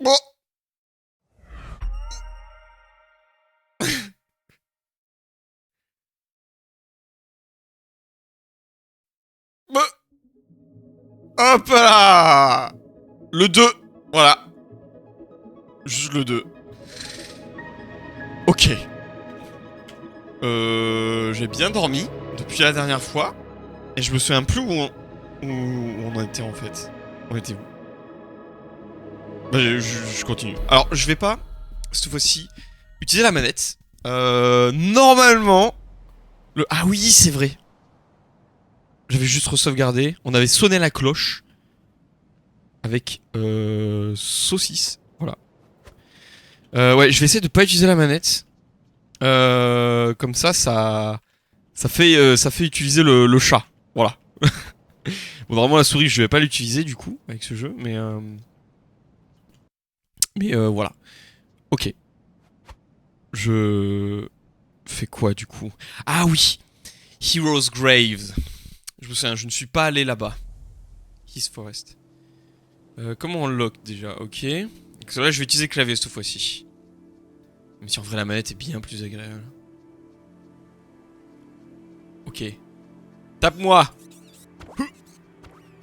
Bon. Bon. Hop là. Le 2. Voilà. Juste le 2. Ok. J'ai bien dormi depuis la dernière fois. Et je me souviens plus où on en était en fait. On était où? Bah, je continue. Alors, je vais pas, cette fois-ci, utiliser la manette. Normalement... Ah oui, c'est vrai. J'avais juste re-sauvegardé. On avait sonné la cloche. Avec saucisse. Voilà. Ouais, je vais essayer de pas utiliser la manette. Comme ça fait utiliser le chat. Voilà. Bon, normalement la souris, je vais pas l'utiliser du coup avec ce jeu, mais voilà. Ok. Je fais quoi du coup? Ah oui, Heroes Graves. Je me souviens, je ne suis pas allé là-bas. His Forest. Comment on lock déjà? Ok. Donc là, je vais utiliser le clavier cette fois-ci. Même si en vrai la manette est bien plus agréable. Ok. Tape-moi!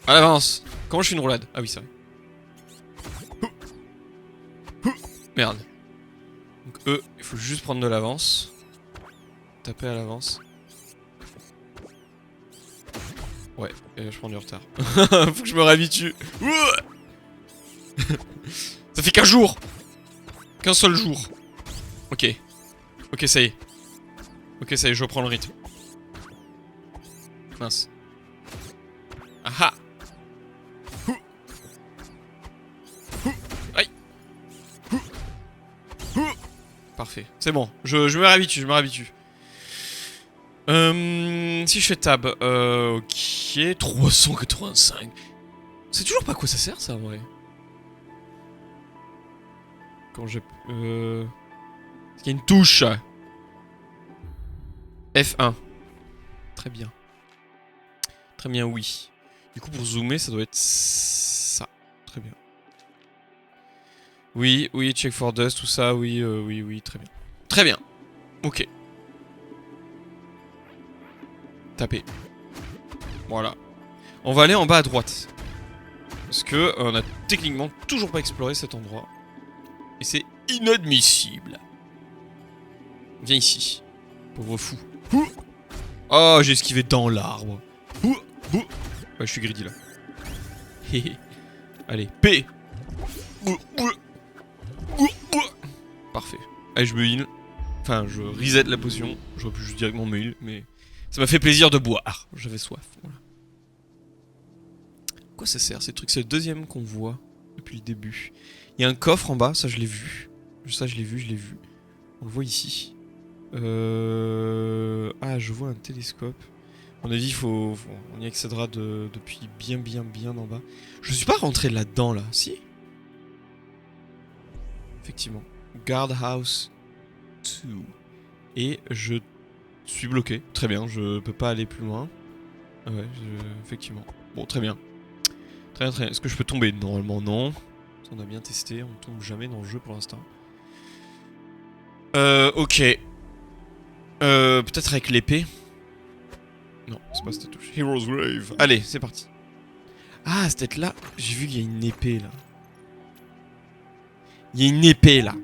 À l'avance! Comment je fais une roulade? Ah oui, c'est vrai. Merde. Donc eux, il faut juste prendre de l'avance. Taper à l'avance. Ouais, et je prends du retard. Faut que je me réhabitue. Ça fait qu'un jour! Qu'un seul jour. Ok. Ok, ça y est. Ok, ça y est, je reprends le rythme. Mince. Ah ah! Aïe! Parfait. C'est bon. Je me réhabitue, je me réhabitue. Si je fais tab, ok, 385. C'est toujours pas à quoi ça sert ça en vrai. Quand j'ai... Est-ce qu'il y a une touche? F1. Très bien. Très bien, oui. Du coup pour zoomer ça doit être ça. Très bien. Oui, oui, check for dust, tout ça, oui, oui, oui, très bien. Très bien. Ok. Taper. Voilà. On va aller en bas à droite. Parce que on a techniquement toujours pas exploré cet endroit. Et c'est inadmissible. Viens ici. Pauvre fou. Oh, j'ai esquivé dans l'arbre. Ouais, je suis greedy là. Allez, P. Parfait. Allez, je me heal. Enfin, je reset la potion. J'aurais pu juste directement me heal, mais ça m'a fait plaisir de boire. J'avais soif. Voilà. Quoi ça sert ces trucs? C'est le deuxième qu'on voit depuis le début. Il y a un coffre en bas, ça je l'ai vu. Ça je l'ai vu, je l'ai vu. On le voit ici. Ah, je vois un télescope. À mon avis, on y accédera depuis bien en bas. Je suis pas rentré là-dedans, là. Si? Effectivement. Guardhouse 2. Et je suis bloqué. Très bien, je peux pas aller plus loin. Ouais, effectivement. Bon, très bien. Très bien, très bien. Est-ce que je peux tomber? Normalement, non. On a bien testé, on tombe jamais dans le jeu pour l'instant. Ok. Peut-être avec l'épée. Non, c'est pas cette touche. Heroes Grave. Allez, c'est parti. Ah, c'est peut-être là. J'ai vu qu'il y a une épée là. Il y a une épée là.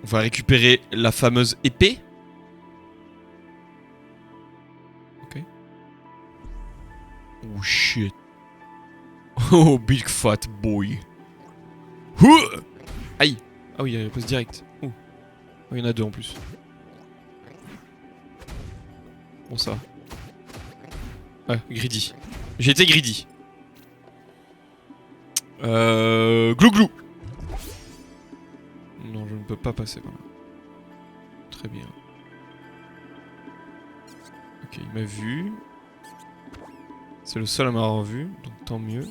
On va récupérer la fameuse épée. Ok. Oh shit. Oh, big fat boy. Aïe. Ah oui, il y a la pose directe. Oh, il y en a deux en plus. Bon, ça va. Ouais, greedy. J'ai été greedy. Glou. Non, je ne peux pas passer par là. Très bien. Ok, il m'a vu. C'est le seul à m'avoir vu, donc tant mieux.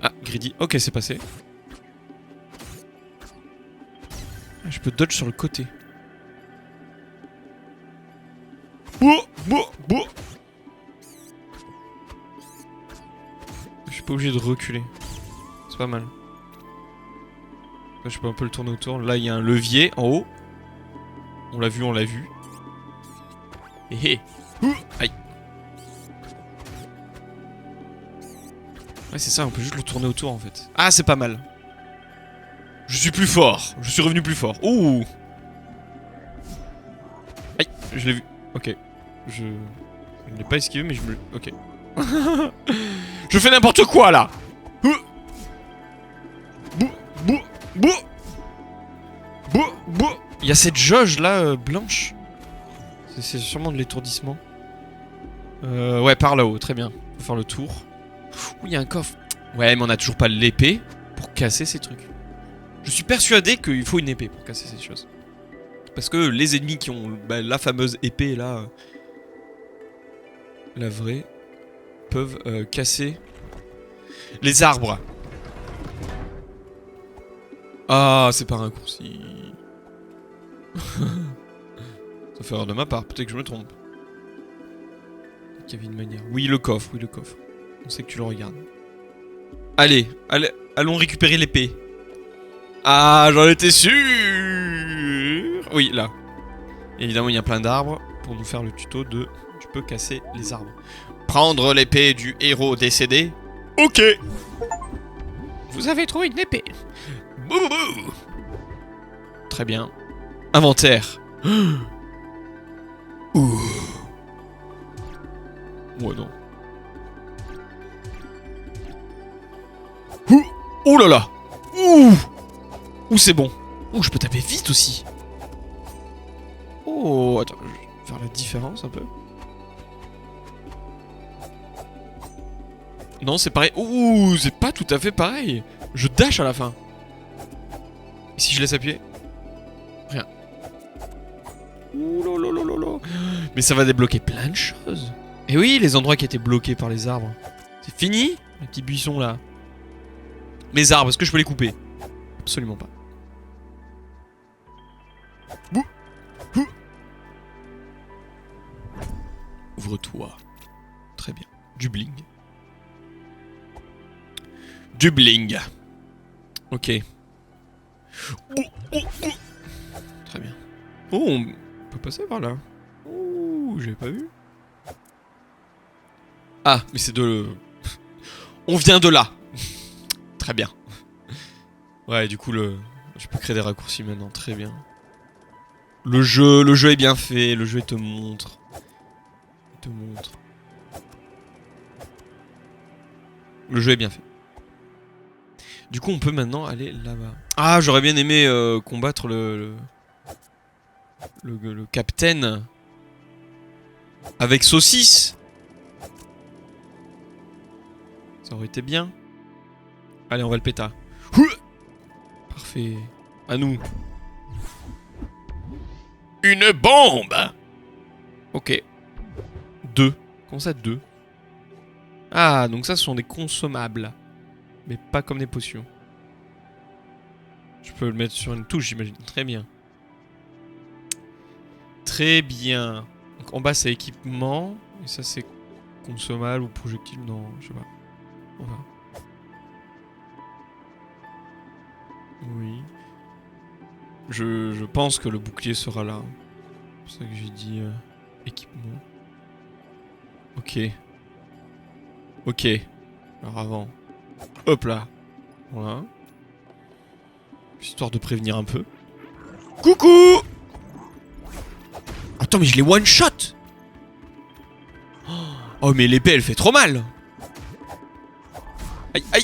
Ah, greedy. Ok, c'est passé. Ah, je peux dodge sur le côté. pas obligé de reculer. C'est pas mal. Là, je peux un peu le tourner autour. Là, il y a un levier en haut. On l'a vu, on l'a vu. Hé hé. Aïe. Ouais, c'est ça, on peut juste le tourner autour en fait. Ah, c'est pas mal. Je suis plus fort. Je suis revenu plus fort. Ouh. Aïe, je l'ai vu. Ok. Je ne l'ai pas esquivé, mais je me... Ok. Je fais n'importe quoi, là. Bou, bou, bou. Bou, bou. Il y a cette jauge, là, blanche. C'est sûrement de l'étourdissement. Ouais, par là-haut, très bien. On va faire le tour. Ouh, il y a un coffre. Ouais, mais on a toujours pas l'épée pour casser ces trucs. Je suis persuadé qu'il faut une épée pour casser ces choses. Parce que les ennemis qui ont la fameuse épée là, la vraie, peuvent casser les arbres. Ah, c'est pas un raccourci. Ça fait erreur de ma part, peut-être que je me trompe. Il y avait une manière. Oui, le coffre, oui, le coffre. On sait que tu le regardes. Allez, allons récupérer l'épée. Ah, j'en étais sûr. Oui, là. Évidemment, il y a plein d'arbres pour nous faire le tuto de... Tu peux casser les arbres. Prendre l'épée du héros décédé. Ok. Vous avez trouvé une épée. Bouh, bouh, bouh. Très bien. Inventaire. Ouh. Ouais, non. Ouh. Oh là là. Ouh. Ouh, c'est bon. Ouh, je peux taper vite aussi. Oh, attends, je vais faire la différence un peu. Non, c'est pareil. Ouh, c'est pas tout à fait pareil. Je dash à la fin. Et si je laisse appuyer? Rien. Ouh là là là là là. Mais ça va débloquer plein de choses. Et oui, les endroits qui étaient bloqués par les arbres. C'est fini, les petits buissons là. Mes arbres, est-ce que je peux les couper? Absolument pas. Bouh. Bouh. Ouvre-toi. Très bien. Du bling. Du bling. Ok. Oh, oh, oh. Très bien. Oh, on peut passer par là. Oh, j'avais pas vu. Ah, mais c'est de... On vient de là. Très bien. Ouais, du coup, je peux créer des raccourcis maintenant. Très bien. Le jeu est bien fait. Le jeu, il te montre. Il te montre. Le jeu est bien fait. Du coup, on peut maintenant aller là-bas. Ah, j'aurais bien aimé combattre le capitaine avec saucisse. Ça aurait été bien. Allez, on va le péta. Parfait. À nous. Une bombe. Ok. 2. Comment ça, 2? Ah, donc ça, ce sont des consommables. Mais pas comme des potions. Je peux le mettre sur une touche, j'imagine. Très bien. Très bien. Donc en bas, c'est équipement. Et ça, c'est consommable ou projectile. Non, je sais pas. On va. Oui. Je pense que le bouclier sera là. C'est pour ça que j'ai dit équipement. Ok. Ok. Alors avant. Hop là. Voilà. Histoire de prévenir un peu. Coucou! Attends, mais je l'ai one shot! Oh, mais l'épée, elle fait trop mal! Aïe, aïe!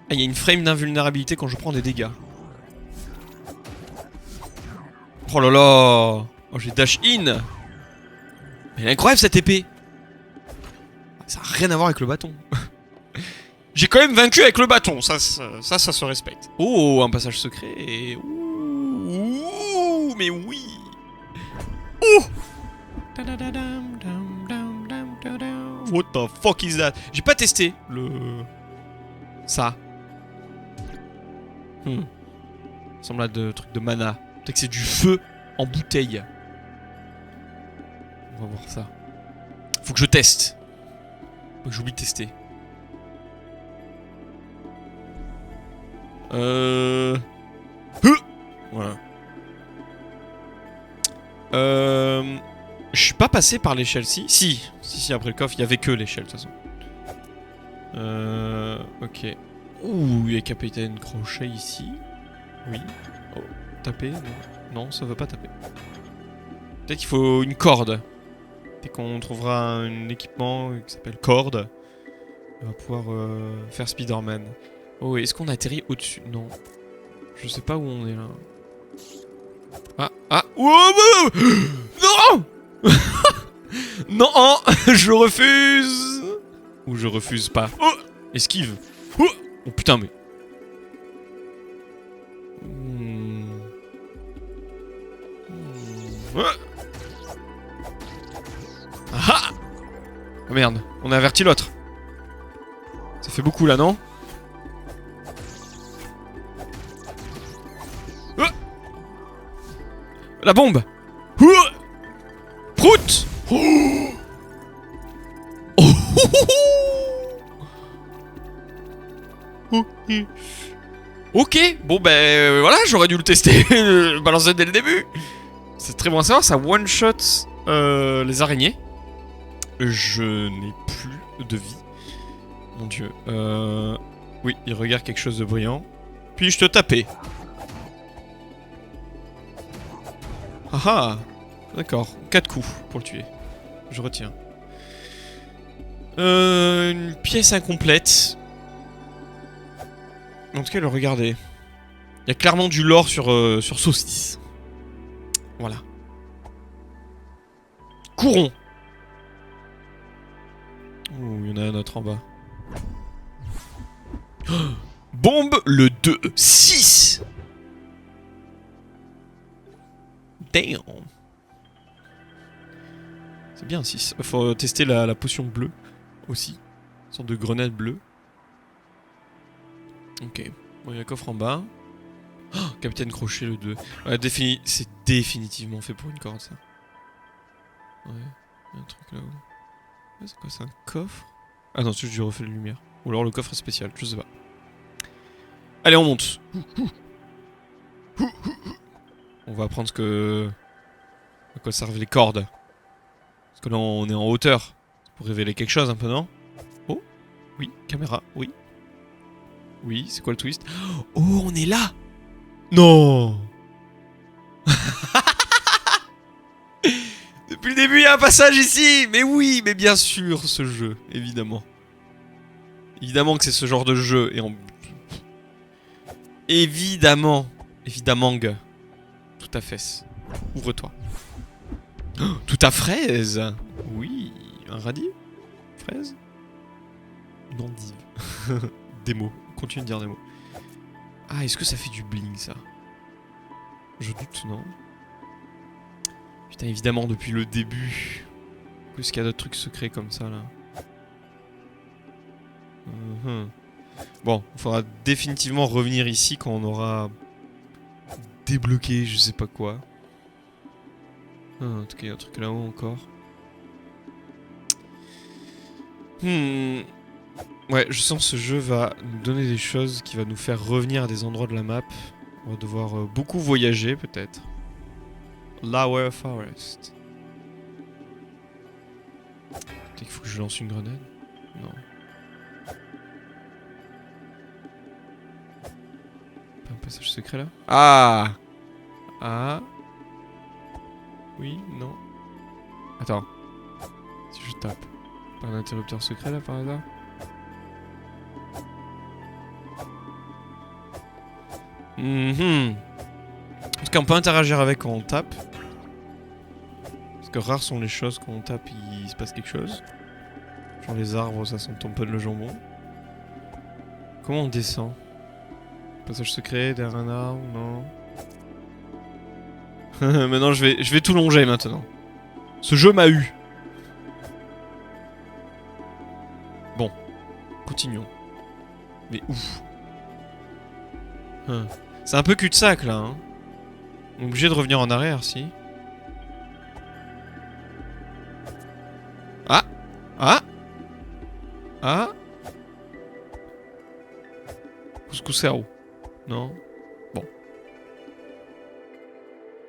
Ah, il y a une frame d'invulnérabilité quand je prends des dégâts. Oh là là! Oh, j'ai dash in! Mais elle est incroyable cette épée! Ça n'a rien à voir avec le bâton. J'ai quand même vaincu avec le bâton, ça se respecte. Oh, un passage secret. Ouh, mais oui. Ouh. What the fuck is that? J'ai pas testé ça. Semble de truc de mana. Peut-être que c'est du feu en bouteille. On va voir ça. Faut que je teste. Faut que j'oublie de tester. Voilà. Je suis pas passé par l'échelle-ci. Si, après le coffre, il y avait que l'échelle de toute façon. Ok. Ouh, il y a Capitaine Crochet ici. Oui. Oh, taper? Non. Non, ça veut pas taper. Peut-être qu'il faut une corde. Dès qu'on trouvera un équipement qui s'appelle corde, on va pouvoir faire Spider-Man. Oh, est-ce qu'on atterrit au-dessus? Non. Je sais pas où on est là. Ah, wow, non. Non, je refuse. Ou je refuse pas. Oh, esquive. Oh putain, mais... Ah! Oh merde, on a averti l'autre. Ça fait beaucoup là, non? La bombe! Prout! Ok, bon ben voilà, j'aurais dû le tester, balancer dès le début. C'est très bon à savoir, ça one-shot les araignées. Je n'ai plus de vie. Mon dieu. Oui, il regarde quelque chose de brillant. Puis je te tapais. Ah ah! D'accord, 4 coups pour le tuer. Je retiens. Une pièce incomplète. En tout cas, le regardez. Il y a clairement du lore sur Saucisse. Voilà. Courons! Ouh, il y en a un autre en bas. Oh, bombe le 2. 6! Damn! C'est bien 6. Faut tester la potion bleue aussi. Une sorte de grenade bleue. Ok. Bon, il y a un coffre en bas. Oh, Capitaine Crochet le 2. Ouais, c'est définitivement fait pour une corde, ça. Ouais, il y a un truc là-haut. Ouais, c'est quoi, c'est un coffre? Ah non, c'est juste du reflet de lumière. Ou alors le coffre est spécial, je sais pas. Allez, on monte. On va apprendre à quoi servent les cordes. Parce que là, on est en hauteur. C'est pour révéler quelque chose un peu, non? Oh, oui, caméra, oui. Oui, c'est quoi le twist? Oh, on est là! Non! Depuis le début, il y a un passage ici! Mais oui, mais bien sûr, ce jeu, évidemment. Évidemment que c'est ce genre de jeu. Et on... Évidemment. Évidemment. Tout à fait. Ouvre-toi. Oh, tout à fraise! Oui, un radis? Fraise? Non, div. Des mots. Continue de dire des mots. Ah, est-ce que ça fait du bling, ça? Je doute, non? Putain, évidemment, depuis le début. Est-ce qu'il y a d'autres trucs secrets comme ça, là? Bon, il faudra définitivement revenir ici quand on aura débloqué je sais pas quoi. En tout cas, il y a un truc là-haut encore. Ouais, je sens que ce jeu va nous donner des choses qui va nous faire revenir à des endroits de la map. On va devoir beaucoup voyager, peut-être. Lower Forest. Peut-être qu'il faut que je lance une grenade? Non. Pas un passage secret là? Ah! Ah! Oui? Non? Attends. Si je tape. Pas un interrupteur secret là par hasard? En tout cas, on peut interagir avec quand on tape. Parce que rares sont les choses quand on tape, il se passe quelque chose. Genre les arbres, ça sent un peu de le jambon. Comment on descend? Passage secret, derrière un arbre, non. Maintenant, je vais tout longer maintenant. Ce jeu m'a eu. Bon, continuons. Mais ouf. C'est un peu cul-de-sac là. Hein. On est obligé de revenir en arrière, si. Ah! Ah! Ah! Couscous. Non, Non. Bon.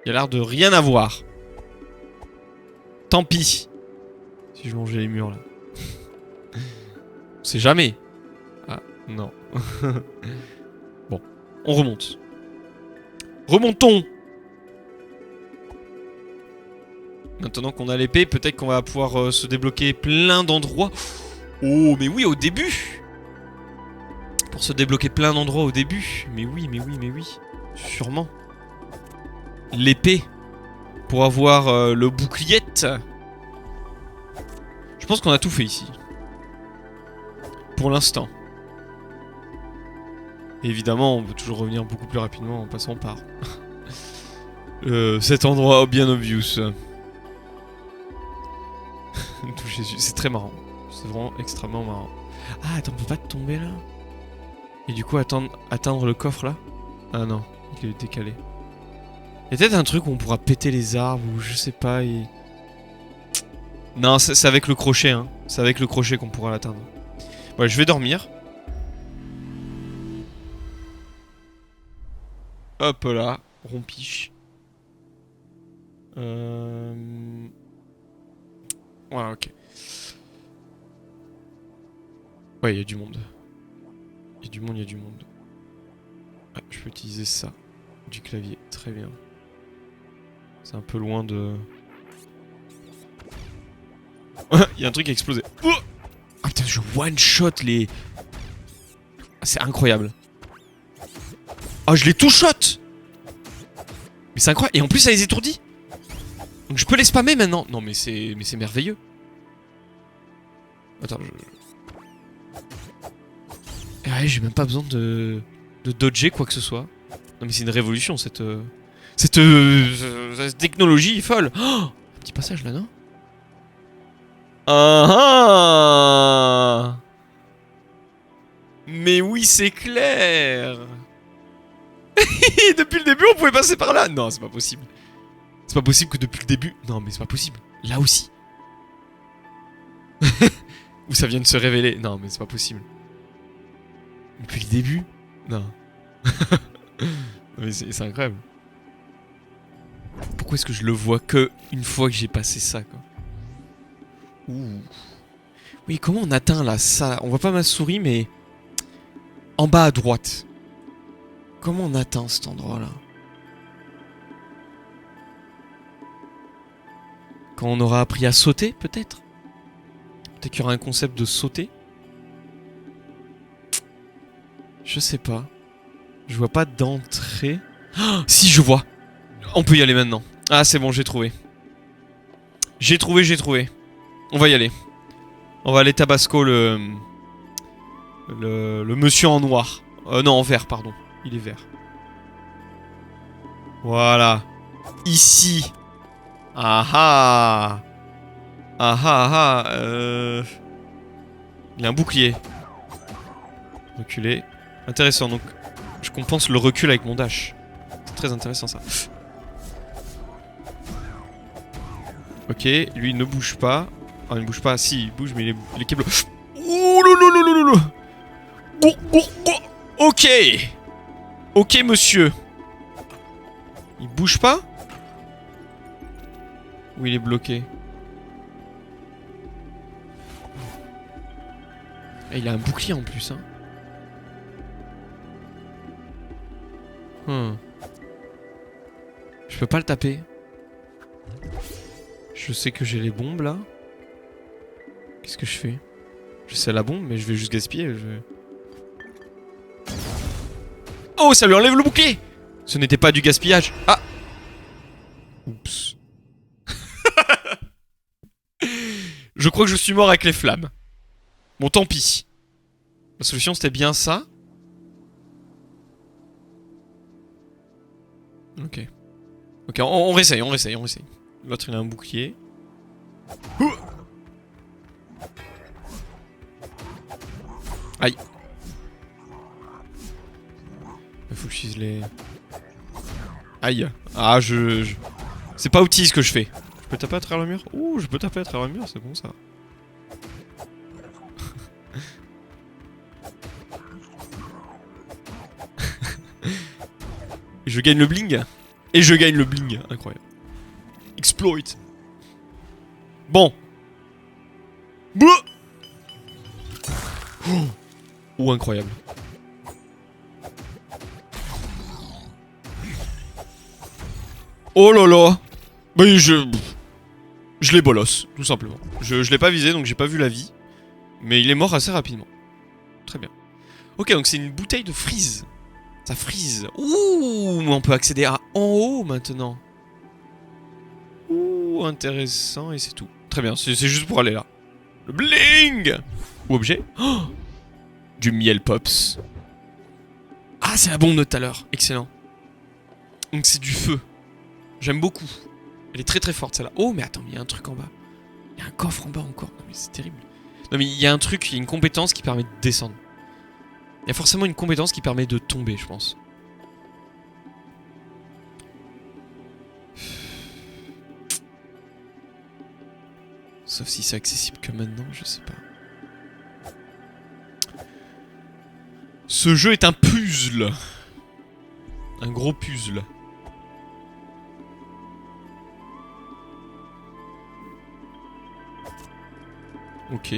Il y a l'air de rien avoir. Tant pis. Si je longeais les murs là. On sait jamais. Ah, non. Bon. On remonte. Remontons. Maintenant qu'on a l'épée, peut-être qu'on va pouvoir se débloquer plein d'endroits. Oh, mais oui, au début. Pour se débloquer plein d'endroits au début. Mais oui, mais oui, mais oui. Sûrement. L'épée. Pour avoir le boucliette. Je pense qu'on a tout fait ici. Pour l'instant. Évidemment, on peut toujours revenir beaucoup plus rapidement en passant par cet endroit bien obvious. C'est très marrant. C'est vraiment extrêmement marrant. Ah, attends, on peut pas tomber là? Et du coup, atteindre le coffre là? Ah non, il est décalé. Il y a peut-être un truc où on pourra péter les arbres ou je sais pas. Et... Non, c'est avec le crochet, hein. C'est avec le crochet qu'on pourra l'atteindre. Ouais, je vais dormir. Hop là, rompiche. Voilà, ok. Ouais, il y a du monde. Il y a du monde, il y a du monde. Ah, je peux utiliser ça. Du clavier, très bien. C'est un peu loin de... Il y a un truc qui a explosé. Oh ah putain, je one-shot les... Ah, c'est incroyable. Ah, je les two-shot. Mais c'est incroyable. Et en plus, ça les étourdit. Donc je peux les spammer maintenant. Non, mais c'est merveilleux. Attends, ouais, j'ai même pas besoin de dodger quoi que ce soit. Non mais c'est une révolution cette technologie folle. Oh, un petit passage là, non? Ah ah. Mais oui, c'est clair. Depuis le début, on pouvait passer par là. Non, c'est pas possible. C'est pas possible que depuis le début... Non, mais c'est pas possible. Là aussi. Où ça vient de se révéler. Non, mais c'est pas possible. Depuis le début? Non. Mais c'est incroyable. Pourquoi est-ce que je le vois que une fois que j'ai passé ça, quoi? Ouh. Oui, comment on atteint là ça? On voit pas ma souris, mais... En bas à droite. Comment on atteint cet endroit-là? Quand on aura appris à sauter, peut-être? Peut-être qu'il y aura un concept de sauter? Je sais pas. Je vois pas d'entrée. Oh, si, je vois. On peut y aller maintenant. Ah, c'est bon, j'ai trouvé. J'ai trouvé. On va y aller. On va aller tabasco le monsieur en noir. Non, en vert, pardon. Il est vert. Voilà. Ici. Ah ah. Ah ah ah. Il a un bouclier. Reculer. Intéressant, donc je compense le recul avec mon dash. C'est très intéressant ça. Ok, lui il ne bouge pas. Ah, il ne bouge pas, si, il bouge, mais il est câble. Ouh ok. Ok, monsieur. Il bouge pas? Ou il est bloqué? Et il a un bouclier en plus, hein. Je peux pas le taper. Je sais que j'ai les bombes là. Qu'est-ce que je fais? Je sais la bombe, mais je vais juste gaspiller. Oh, ça lui enlève le bouclier! Ce n'était pas du gaspillage. Ah! Oups. Je crois que je suis mort avec les flammes. Bon, tant pis. La solution c'était bien ça. Ok. Ok, on réessaye. L'autre il a un bouclier. Aïe. Il faut que j'utilise les... Aïe. Ah, c'est pas outil ce que je fais. Je peux taper à travers le mur? Ouh, je peux taper à travers le mur, c'est bon ça. je gagne le bling. Et je gagne le bling. Incroyable. Exploit. Bon. Oh, incroyable. Oh là là. Mais je l'ai bolosse, tout simplement. Je l'ai pas visé, donc j'ai pas vu la vie. Mais il est mort assez rapidement. Très bien. Ok, donc c'est une bouteille de freeze. Ça freeze. Ouh, on peut accéder à en haut maintenant. Ouh, intéressant, et c'est tout. Très bien, c'est juste pour aller là. Le bling. Ou objet. Oh, du miel pops. Ah, c'est la bombe de tout à l'heure. Excellent. Donc c'est du feu. J'aime beaucoup. Elle est très très forte celle-là. Oh, mais attends, il y a un truc en bas. Il y a un coffre en bas encore. Non, mais c'est terrible. Non, mais il y a un truc, il y a une compétence qui permet de descendre. Il y a forcément une compétence qui permet de tomber, je pense. Sauf si c'est accessible que maintenant, je sais pas. Ce jeu est un puzzle. Un gros puzzle. Ok.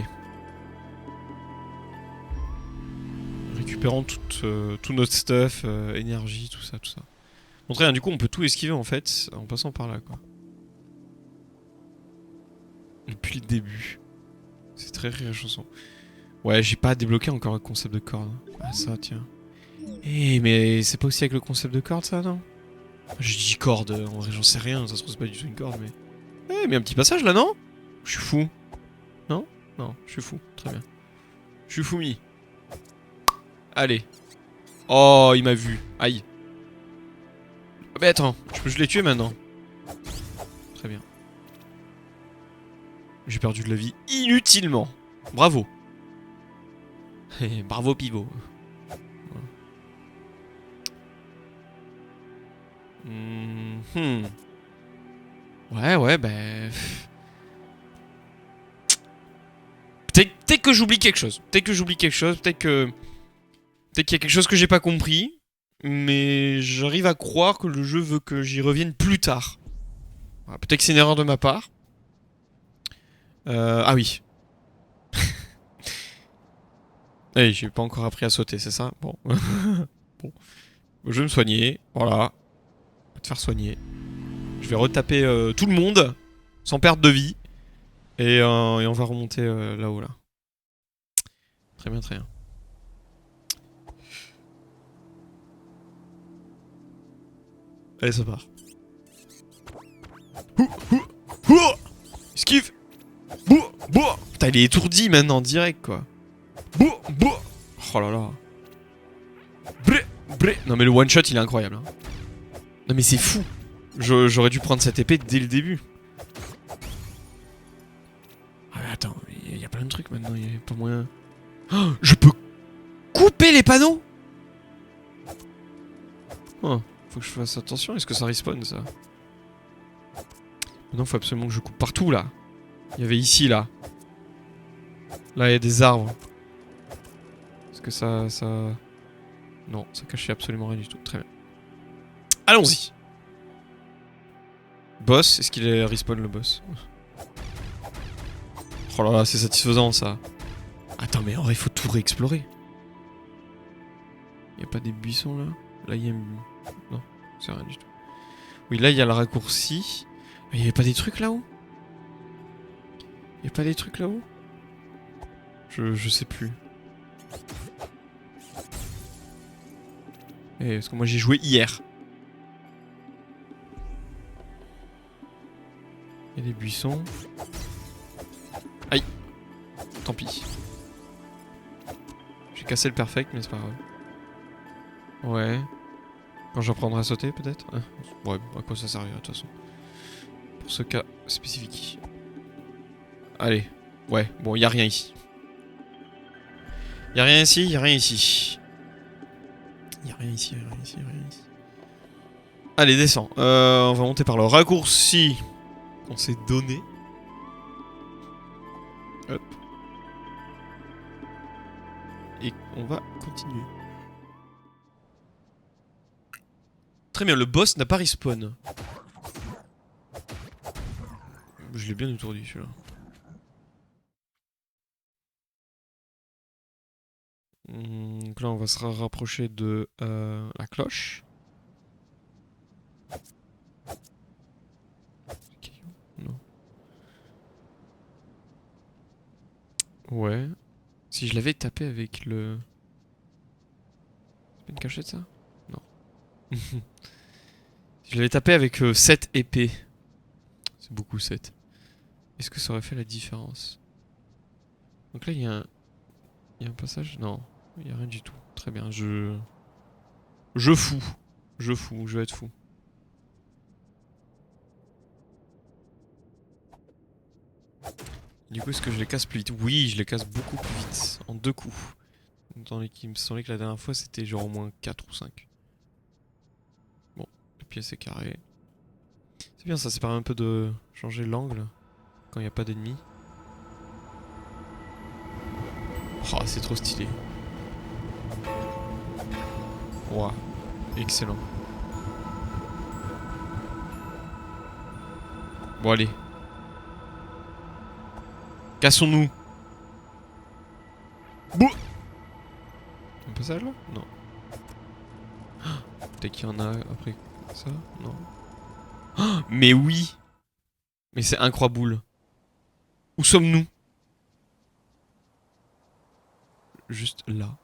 Récupérons tout notre stuff, énergie, tout ça, tout ça. Bon, très bien, du coup, on peut tout esquiver en fait, en passant par là, quoi. Depuis le début. C'est très réjouissant. Ouais, j'ai pas débloqué encore le concept de corde. Ah, ça, tiens. Eh, mais c'est pas aussi avec le concept de corde, ça, non? Je dis corde, en vrai, j'en sais rien, ça se trouve, c'est pas du tout une corde, mais. Eh, mais un petit passage là, non? Je suis fou. Non? Non, je suis fou, très bien. Je suis foumi. Allez. Oh, il m'a vu. Aïe. Ah, mais attends, je l'ai tué maintenant. Très bien. J'ai perdu de la vie inutilement. Bravo. Bravo, pivot. Ouais, ben... Peut-être que j'oublie quelque chose. Peut-être qu'il y a quelque chose que j'ai pas compris. Mais j'arrive à croire que le jeu veut que j'y revienne plus tard. Voilà, peut-être que c'est une erreur de ma part. Ah oui. Hey, j'ai pas encore appris à sauter, c'est ça? Bon. Bon. Je vais me soigner. Voilà. Je vais te faire soigner. Je vais retaper tout le monde. Sans perte de vie. Et on va remonter là-haut, là. Très bien, très bien. Allez, ça part. Esquive. Putain, il est étourdi maintenant, direct, quoi. Oh là là. Non, mais le one shot, il est incroyable. Hein. Non, mais c'est fou. J'aurais dû prendre cette épée dès le début. Ah, mais attends, il y a plein de trucs maintenant, il y a pas moyen. Oh, je peux couper les panneaux. Oh, faut que je fasse attention, est-ce que ça respawn ça? Non, faut absolument que je coupe partout là. Il y avait ici là. Là, il y a des arbres. Est-ce que ça... Non, ça cachait absolument rien du tout. Très bien. Allons-y. Boss, est-ce qu'il est respawn le boss? Oh là là, c'est satisfaisant ça. Attends, mais en vrai, il faut tout réexplorer. Il y a pas des buissons là? Là, il y a... Non, c'est rien du tout. Oui, là, il y a le raccourci. Mais il y avait pas des trucs là-haut? Il y a pas des trucs là-haut? Je sais plus. Eh, parce que moi j'ai joué hier. Il y a des buissons. Aïe. Tant pis. J'ai cassé le perfect, mais c'est pas grave. Ouais. Quand j'apprendrai à sauter, peut-être. Ouais, à quoi ça servira de toute façon. Pour ce cas spécifique. Allez. Ouais, bon, y a rien ici. Y a rien ici, y a rien ici. Y a rien ici, y a rien ici, y a rien ici. Allez, descends. On va monter par le raccourci qu'on s'est donné. Hop. Et on va continuer. Très bien, le boss n'a pas respawn. Je l'ai bien étourdi celui-là. Donc là, on va se rapprocher de la cloche. Non. Ouais. Si je l'avais tapé avec le... C'est pas une cachette ça? Non. Si je l'avais tapé avec 7 épées. C'est beaucoup 7. Est-ce que ça aurait fait la différence? Donc là, il y a un... Il y a un passage? Non. Il n'y a rien du tout. Très bien, Je fous. Je vais être fou. Du coup, est-ce que je les casse plus vite? Oui, je les casse beaucoup plus vite. En 2 coups. Tandis qu'il me semblait que la dernière fois, c'était genre au moins 4 ou 5. Bon, la pièce est carrée. C'est bien ça, ça permet un peu de changer l'angle quand il n'y a pas d'ennemis. Oh, c'est trop stylé. Waouh, excellent. Bon, allez. Cassons-nous. Bouh. Un passage là? Non. Peut-être qu'il y en a après ça? Non. Oh, mais oui! Mais c'est incroyable. Où sommes-nous? Juste là.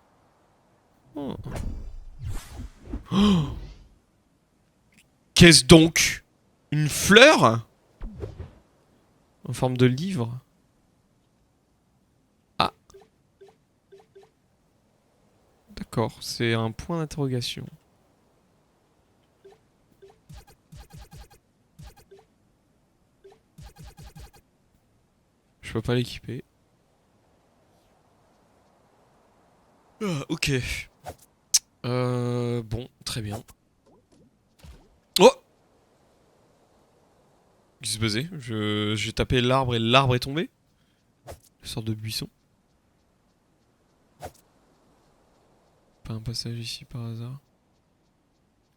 Oh. Oh. Qu'est-ce donc? Une fleur? En forme de livre? Ah. D'accord, c'est un point d'interrogation. Je peux pas l'équiper. Ah, ok. Bon, très bien. Oh! Qu'est-ce qui s'est passé? J'ai tapé l'arbre et l'arbre est tombé? Une sorte de buisson. Pas un passage ici par hasard?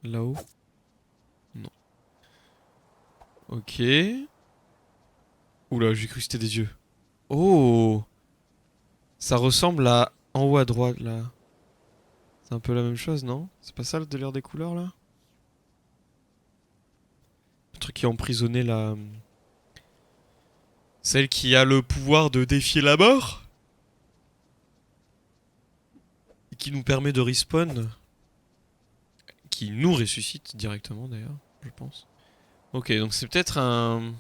Là-haut? Non. Ok. Oula, j'ai cru que c'était des yeux. Oh! Ça ressemble à en haut à droite là. C'est un peu la même chose, non? C'est pas ça le délire des couleurs là? Le truc qui a emprisonné la... Celle qui a le pouvoir de défier la mort? Et qui nous permet de respawn. Qui nous ressuscite directement d'ailleurs, je pense. Ok, donc c'est peut-être un...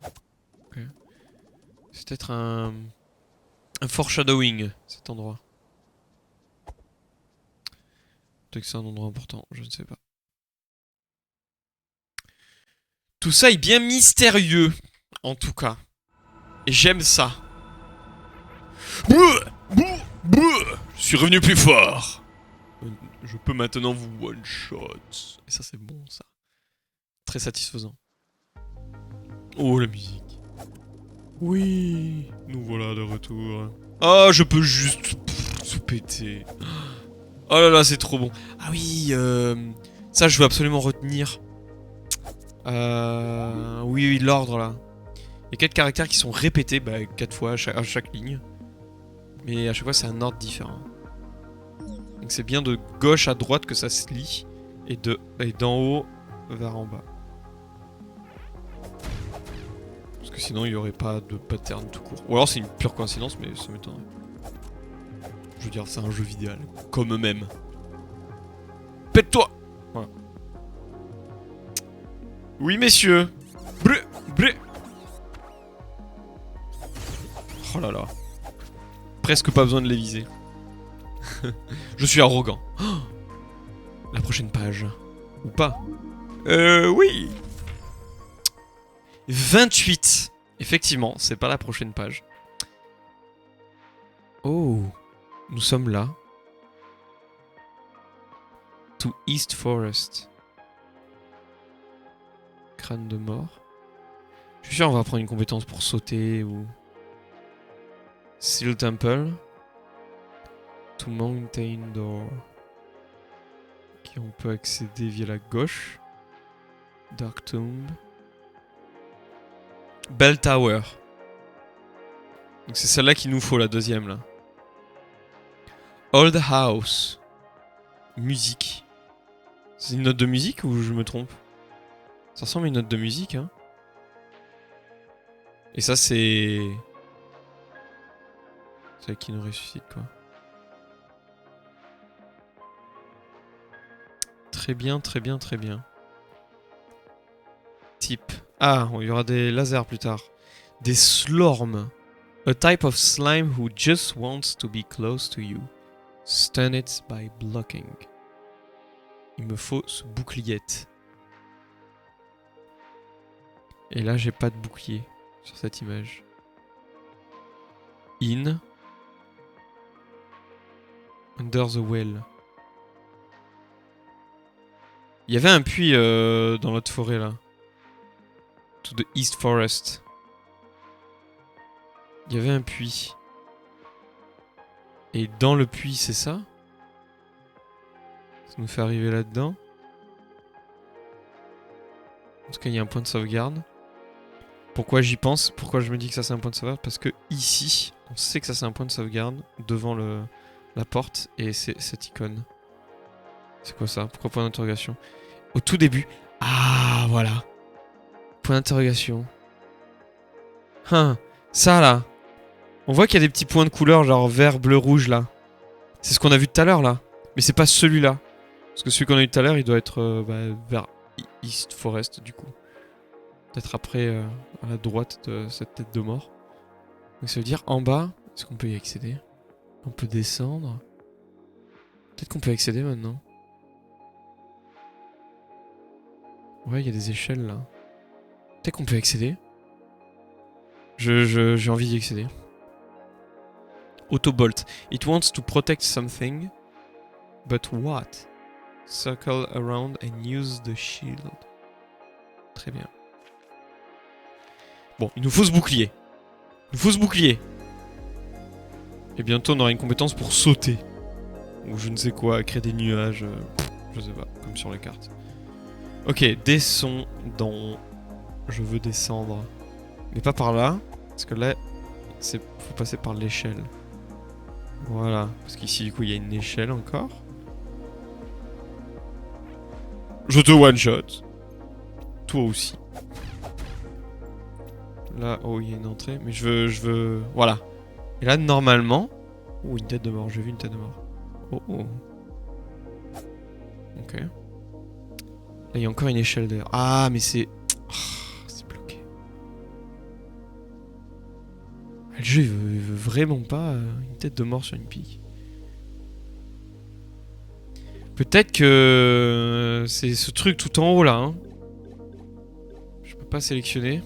Ok. C'est peut-être un... Un foreshadowing, cet endroit. Peut-être que c'est un endroit important, je ne sais pas. Tout ça est bien mystérieux, en tout cas. Et j'aime ça. Bouh, bouh, bouh. Je suis revenu plus fort. Je peux maintenant vous one-shot. Et ça, c'est bon, ça. Très satisfaisant. Oh, la musique. Oui, nous voilà de retour. Oh, je peux juste se péter. Oh là là, c'est trop bon. Ah oui, ça, je veux absolument retenir. Oui, oui, l'ordre, là. Il y a 4 caractères qui sont répétés, bah, 4 fois à chaque ligne. Mais à chaque fois, c'est un ordre différent. Donc c'est bien de gauche à droite que ça se lit. Et d'en haut vers en bas. Parce que sinon, il n'y aurait pas de pattern tout court. Ou alors, c'est une pure coïncidence, mais ça m'étonnerait. Je veux dire, c'est un jeu vidéo. Comme eux-mêmes. Pète-toi! Voilà. Oui, messieurs! Bleu! Bleu! Oh là là. Presque pas besoin de les viser. Je suis arrogant. Oh, la prochaine page. Ou pas? Oui. 28. Effectivement, c'est pas la prochaine page. Oh. Nous sommes là. To East Forest. Crâne de mort. Je suis sûr on va prendre une compétence pour sauter ou... Seal Temple. To Mountain Door. Ok, Et on peut accéder via la gauche. Dark Tomb. Bell Tower. Donc c'est celle-là qu'il nous faut, la deuxième là. Old House. Musique. C'est une note de musique ou je me trompe? Ça ressemble à une note de musique, hein. Et ça c'est... C'est elle qui nous ressuscite, quoi. Très bien, très bien, très bien. Type. Ah, il y aura des lasers plus tard. Des slorms. A type of slime who just wants to be close to you. Stun it by blocking. Il me faut ce boucliette. Et là, j'ai pas de bouclier sur cette image. In. Under the well. Il y avait un puits dans l'autre forêt là. To the East Forest. Il y avait un puits. Et dans le puits, c'est ça? Ça nous fait arriver là-dedans. En tout cas, il y a un point de sauvegarde. Pourquoi j'y pense? Pourquoi je me dis que ça c'est un point de sauvegarde? Parce que ici, on sait que ça c'est un point de sauvegarde devant la porte et c'est cette icône. C'est quoi ça? Pourquoi point d'interrogation? Au tout début. Ah, voilà. Point d'interrogation. Hein, ça là. On voit qu'il y a des petits points de couleur genre vert, bleu, rouge là. C'est ce qu'on a vu tout à l'heure là. Mais c'est pas celui-là. Parce que celui qu'on a eu tout à l'heure, il doit être vers East Forest du coup. Peut-être après à la droite de cette tête de mort. Donc ça veut dire en bas, est-ce qu'on peut y accéder? On peut descendre. Peut-être qu'on peut y accéder maintenant. Ouais, il y a des échelles là. Peut-être qu'on peut y accéder. J'ai envie d'y accéder. Autobolt. It wants to protect something. But what? Circle around and use the shield. Très bien. Bon, il nous faut ce bouclier. Il nous faut ce bouclier. Et bientôt on aura une compétence pour sauter. Ou je ne sais quoi, créer des nuages. Je sais pas, comme sur les cartes. Ok, descendons. Je veux descendre. Mais pas par là. Parce que là, faut passer par l'échelle. Voilà. Parce qu'ici, du coup, il y a une échelle encore. Je te one-shot. Toi aussi. Là, oh, il y a une entrée. Mais je veux... Voilà. Et là, normalement... Oh, une tête de mort. J'ai vu une tête de mort. Oh, oh. Ok. Là, il y a encore une échelle d'ailleurs. Ah, mais c'est... Oh, c'est bloqué. Le jeu, il veut vraiment pas une tête de mort sur une pique. Peut-être que c'est ce truc tout en haut là. Hein. Je peux pas sélectionner.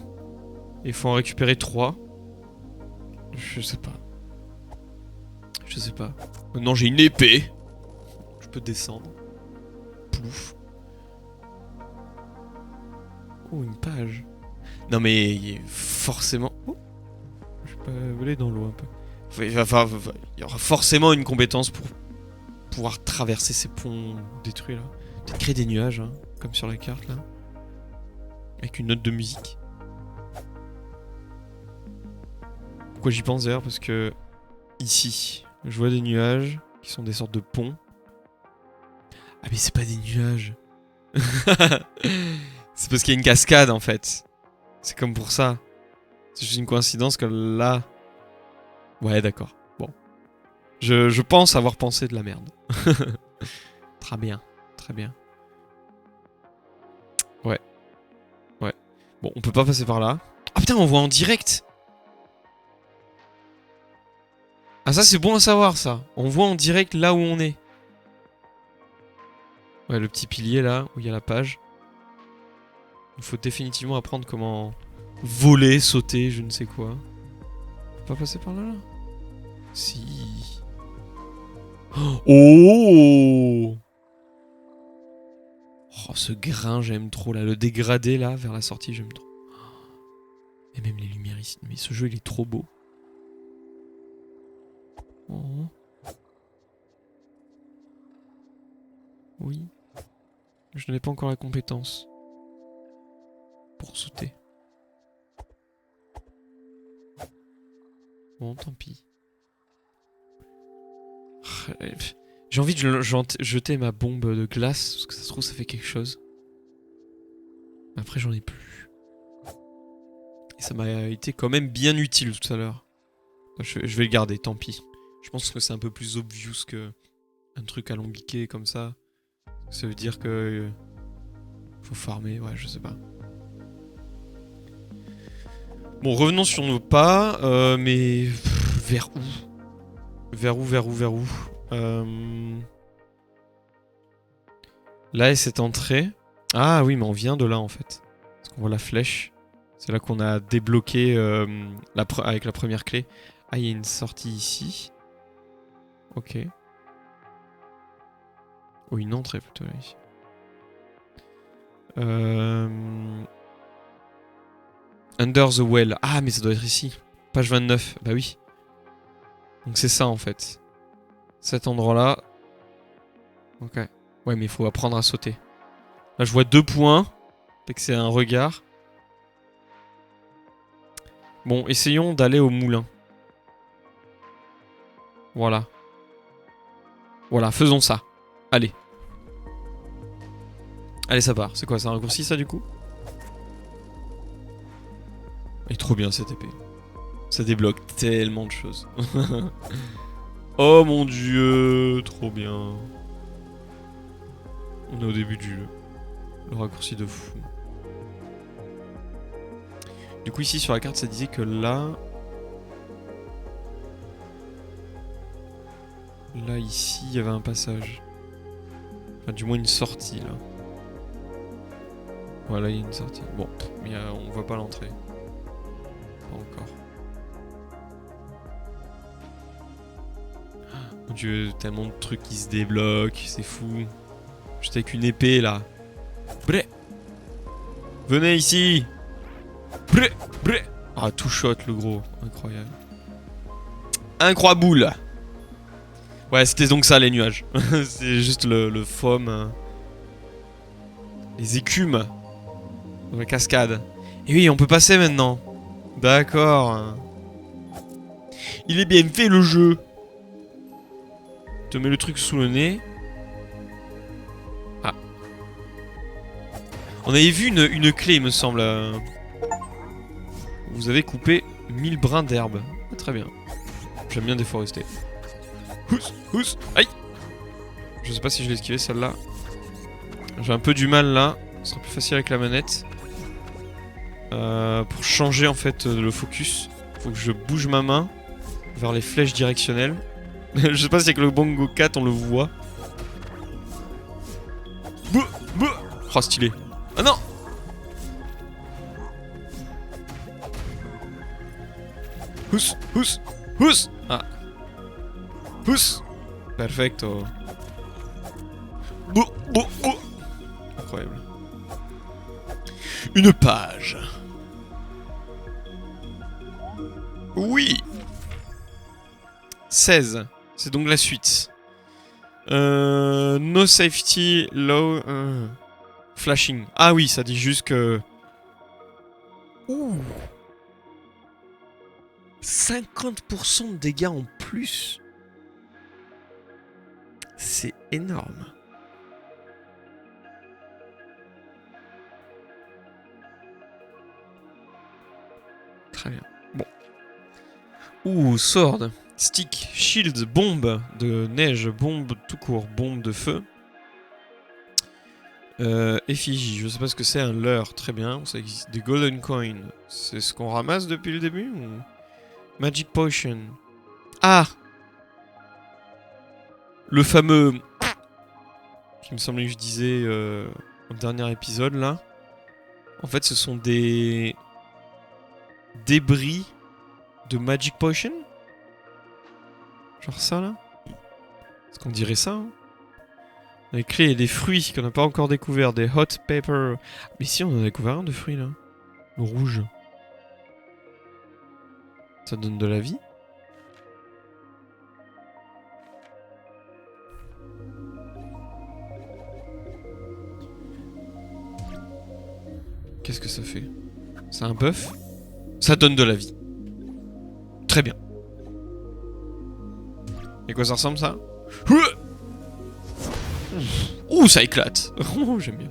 Il faut en récupérer 3. Je sais pas. Je sais pas. Maintenant j'ai une épée. Je peux descendre. Plouf. Oh, une page. Non mais il y a forcément... Oh. Je peux voler dans l'eau un peu. Il y aura forcément une compétence pour pouvoir traverser ces ponts détruits là. Peut-être créer des nuages, hein, comme sur la carte là. Avec une note de musique. Pourquoi j'y pense d'ailleurs? Parce que ici, je vois des nuages qui sont des sortes de ponts. Ah mais c'est pas des nuages. C'est parce qu'il y a une cascade en fait. C'est comme pour ça. C'est juste une coïncidence que là... Ouais d'accord. Bon. Je pense avoir pensé de la merde. Très bien. Très bien. Ouais. Ouais. Bon, on peut pas passer par là. Ah putain, on voit en direct. Ah ça c'est bon à savoir ça. On voit en direct là où on est. Ouais, le petit pilier là, où il y a la page. Il faut définitivement apprendre comment voler, sauter, je ne sais quoi. On peut pas passer par là, là? Si. Oh! Oh, ce grain, j'aime trop là. Le dégradé là, vers la sortie, j'aime trop. Et même les lumières ici. Mais ce jeu, il est trop beau. Oh. Oui. Je n'ai pas encore la compétence. Pour sauter. Bon, tant pis. J'ai envie de jeter ma bombe de glace, parce que ça se trouve ça fait quelque chose. Après j'en ai plus. Et ça m'a été quand même bien utile tout à l'heure. Je vais le garder, tant pis. Je pense que c'est un peu plus obvious que un truc alambiqué comme ça. Ça veut dire que faut farmer, ouais, je sais pas. Bon, revenons sur nos pas, mais vers où? Vers où? Là est cette entrée. Ah oui, mais on vient de là en fait. Parce qu'on voit la flèche. C'est là qu'on a débloqué avec la première clé. Ah, il y a une sortie ici. Ok. Ou une entrée plutôt là ici. Under the Well. Ah, mais ça doit être ici. Page 29. Bah oui. Donc c'est ça en fait. Cet endroit-là. Ok. Ouais, mais il faut apprendre à sauter. Là, je vois 2 points. Fait que c'est un regard. Bon, essayons d'aller au moulin. Voilà. Voilà, faisons ça. Allez. Allez, ça part. C'est quoi, c'est un raccourci ça du coup? Il est trop bien cette épée. Ça débloque tellement de choses. Oh mon dieu, trop bien. On est au début du jeu. Le raccourci de fou. Du coup ici sur la carte ça disait que là... Là ici il y avait un passage. Enfin du moins une sortie là. Voilà, il y a une sortie. Bon, mais on voit pas l'entrée. Pas encore. Mon dieu, tellement de trucs qui se débloquent, c'est fou. J'étais avec une épée là. Bré. Venez ici. Bré. Bré. Ah, tout shot le gros. Incroyable. Incroyable. Ouais, c'était donc ça les nuages. C'est juste le foam. Les écumes. Dans la cascade. Et oui, on peut passer maintenant. D'accord. Il est bien fait le jeu. Te mets le truc sous le nez. Ah. On avait vu une clé, il me semble. Vous avez coupé 1000 brins d'herbe. Ah, très bien. J'aime bien déforester. Hous, hous, aïe. Je sais pas si je l'ai esquivé celle-là. J'ai un peu du mal là. Ce sera plus facile avec la manette. Pour changer en fait le focus, faut que je bouge ma main vers les flèches directionnelles. Je sais pas si avec le Bongo 4 on le voit. Oh stylé. Ah non. Hous, hous, hous. Ah. Hous. Perfecto. Incroyable. Une page. Oui. 16. C'est donc la suite. No safety, low... flashing. Ah oui, ça dit juste que... Ouh. 50% de dégâts en plus. C'est énorme. Très bien. Bon. Ouh, sword. Stick, shield, bombe de neige, bombe tout court, bombe de feu. Effigie, je sais pas ce que c'est, un leurre, très bien, ça existe. Des golden coins, c'est ce qu'on ramasse depuis le début ou... Magic potion. Ah. Le fameux... Qui me semblait que je disais au dernier épisode là. En fait ce sont des... débris de Magic Potion. Genre ça là. Est-ce qu'on dirait ça hein? Les clés et des fruits qu'on n'a pas encore découvert. Des hot pepper. Mais si, on en a découvert un de fruits là. Le rouge. Ça donne de la vie. Qu'est-ce que ça fait? C'est un buff? Ça donne de la vie. Très bien. Et quoi ça ressemble ça? Ouh, ça éclate. Oh, j'aime bien.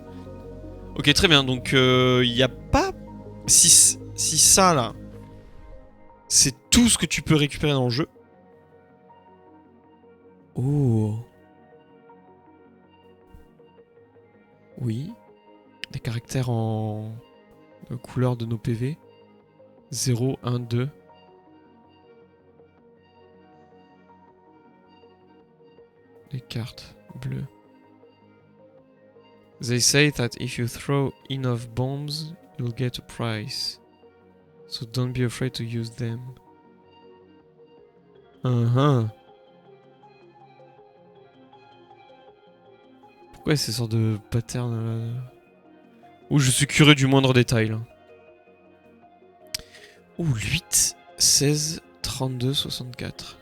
Ok, très bien. Donc, il n'y a pas... Si ça, là, c'est tout ce que tu peux récupérer dans le jeu. Oh. Oui. Des caractères en... couleur de nos PV. 0, 1, 2. Les cartes bleues. They say that if you throw enough bombs, you'll get a prize. So don't be afraid to use them. Pourquoi ces sortes de patterns là? Ouh, je suis curieux du moindre détail là. Ouh, 8, 16, 32, 64.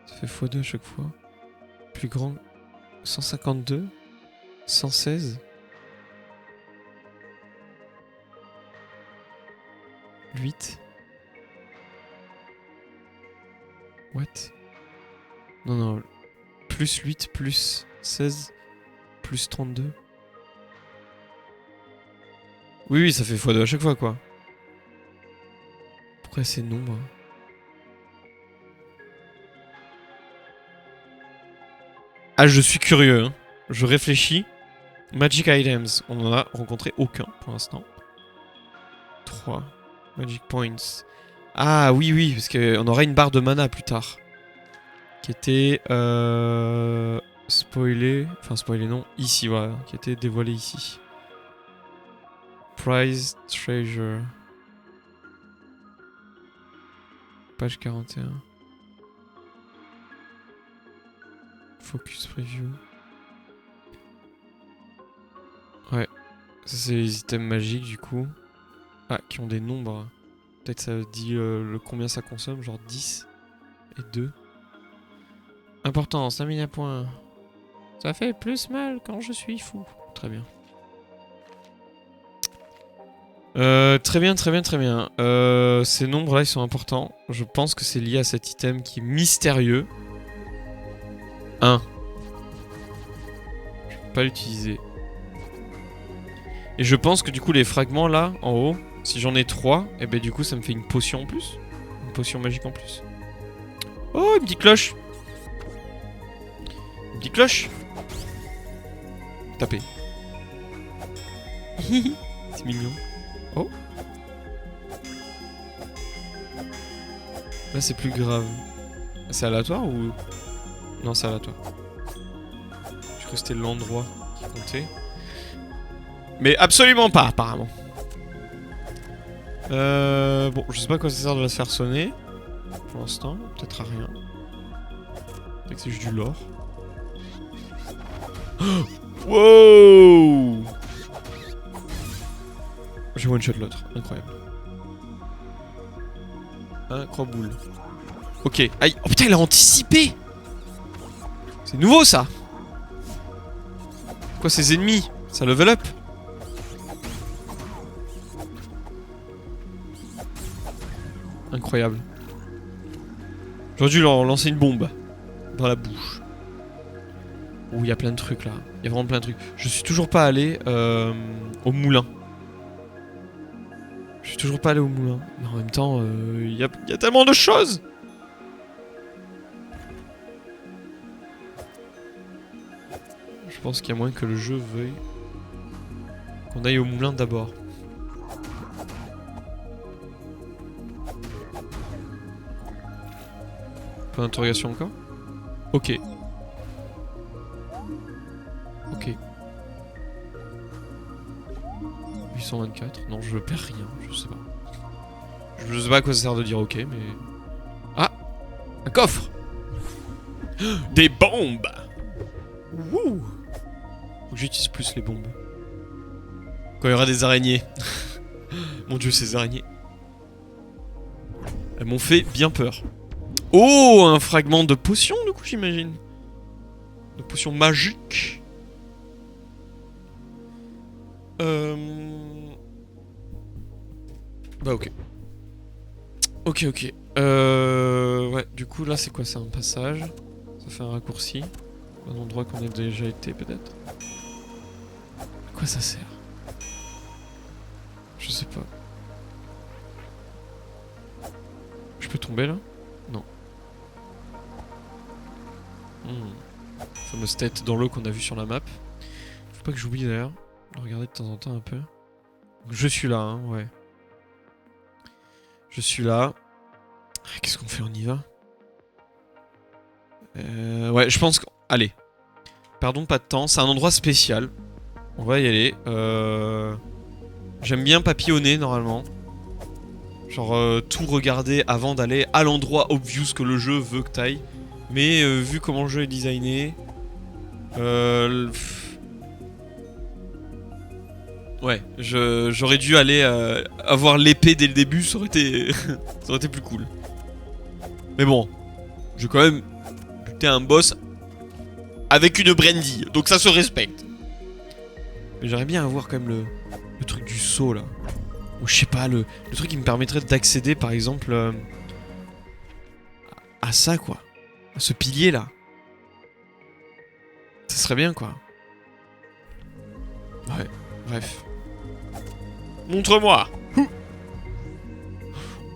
Ça fait x2 à chaque fois. Plus grand. 152. 116. 8. What? Non, non. Plus 8, plus 16, plus 32. Oui, oui, ça fait x2 à chaque fois, quoi. Pourquoi ces nombres? Ah, je suis curieux, hein. Je réfléchis. Magic Items, on en a rencontré aucun pour l'instant. 3. Magic Points. Ah oui, oui, parce qu'on aura une barre de mana plus tard. Qui était spoilée. Enfin, spoilée non. Ici, voilà. Qui était dévoilée ici. Prize Treasure. Page 41. Focus Preview. Ouais. Ça, c'est les items magiques, du coup. Ah, qui ont des nombres. Peut-être ça dit combien ça consomme, genre 10 et 2. Important, stamina point. Ça fait plus mal quand je suis fou. Très bien. Très bien, très bien, très bien. Ces nombres-là, ils sont importants. Je pense que c'est lié à cet item qui est mystérieux. 1. Je peux pas l'utiliser. Et je pense que du coup, les fragments là, en haut, si j'en ai 3, et ben du coup, ça me fait une potion en plus. Une potion magique en plus. Oh, une petite cloche. Une petite cloche. Tapez. C'est mignon. Oh. Là, c'est plus grave. C'est aléatoire ou... Non, c'est aléatoire. Je crois que c'était l'endroit qui comptait. Mais absolument pas, apparemment. Bon, je sais pas à quoi ça sert de la faire sonner. Pour l'instant, peut-être à rien. Peut-être que c'est juste du lore. Oh, wow! J'ai one-shot l'autre, incroyable. Incroyable. Ok, aïe. Oh putain, il a anticipé! C'est nouveau ça! Quoi, ses ennemis? Ça level up? Incroyable. J'aurais dû leur lancer une bombe dans la bouche. Ouh, il y a plein de trucs là. Il y a vraiment plein de trucs. Je suis toujours pas allé au moulin. Je suis toujours pas allé au moulin. Mais en même temps, il y a tellement de choses! Je pense qu'il y a moyen que le jeu veuille qu'on aille au moulin d'abord. Pas d'interrogation encore? Ok. Ok. 824. Non, je perds rien, je sais pas. Je sais pas à quoi ça sert de dire ok, mais... Ah! Un coffre! Des bombes! Wouh! Faut que j'utilise plus les bombes. Quand il y aura des araignées. Mon dieu, ces araignées. Elles m'ont fait bien peur. Oh, un fragment de potion, du coup, j'imagine. De potion magique. Bah ok. Ok. Ouais, du coup là c'est quoi? C'est un passage. Ça fait un raccourci. Un endroit qu'on a déjà été peut-être. À quoi ça sert? Je sais pas. Je peux tomber là? Non. Fameuse tête dans l'eau qu'on a vue sur la map. Faut pas que j'oublie d'ailleurs de regarder de temps en temps un peu. Donc, je suis là, hein, ouais. Je suis là. Qu'est-ce qu'on fait? On y va? Ouais, je pense que... Allez. Perdons pas de temps. C'est un endroit spécial. On va y aller. J'aime bien papillonner, normalement. Genre, tout regarder avant d'aller à l'endroit obvious que le jeu veut que t'ailles. Mais vu comment le jeu est designé... Ouais, j'aurais dû aller avoir l'épée dès le début, ça aurait été... ça aurait été plus cool. Mais bon, j'ai quand même buté un boss avec une brandy, donc ça se respecte. Mais j'aimerais bien avoir quand même le truc du saut là. Ou je sais pas, le truc qui me permettrait d'accéder par exemple à ça quoi. À ce pilier là. Ça serait bien quoi. Ouais, bref. Montre-moi.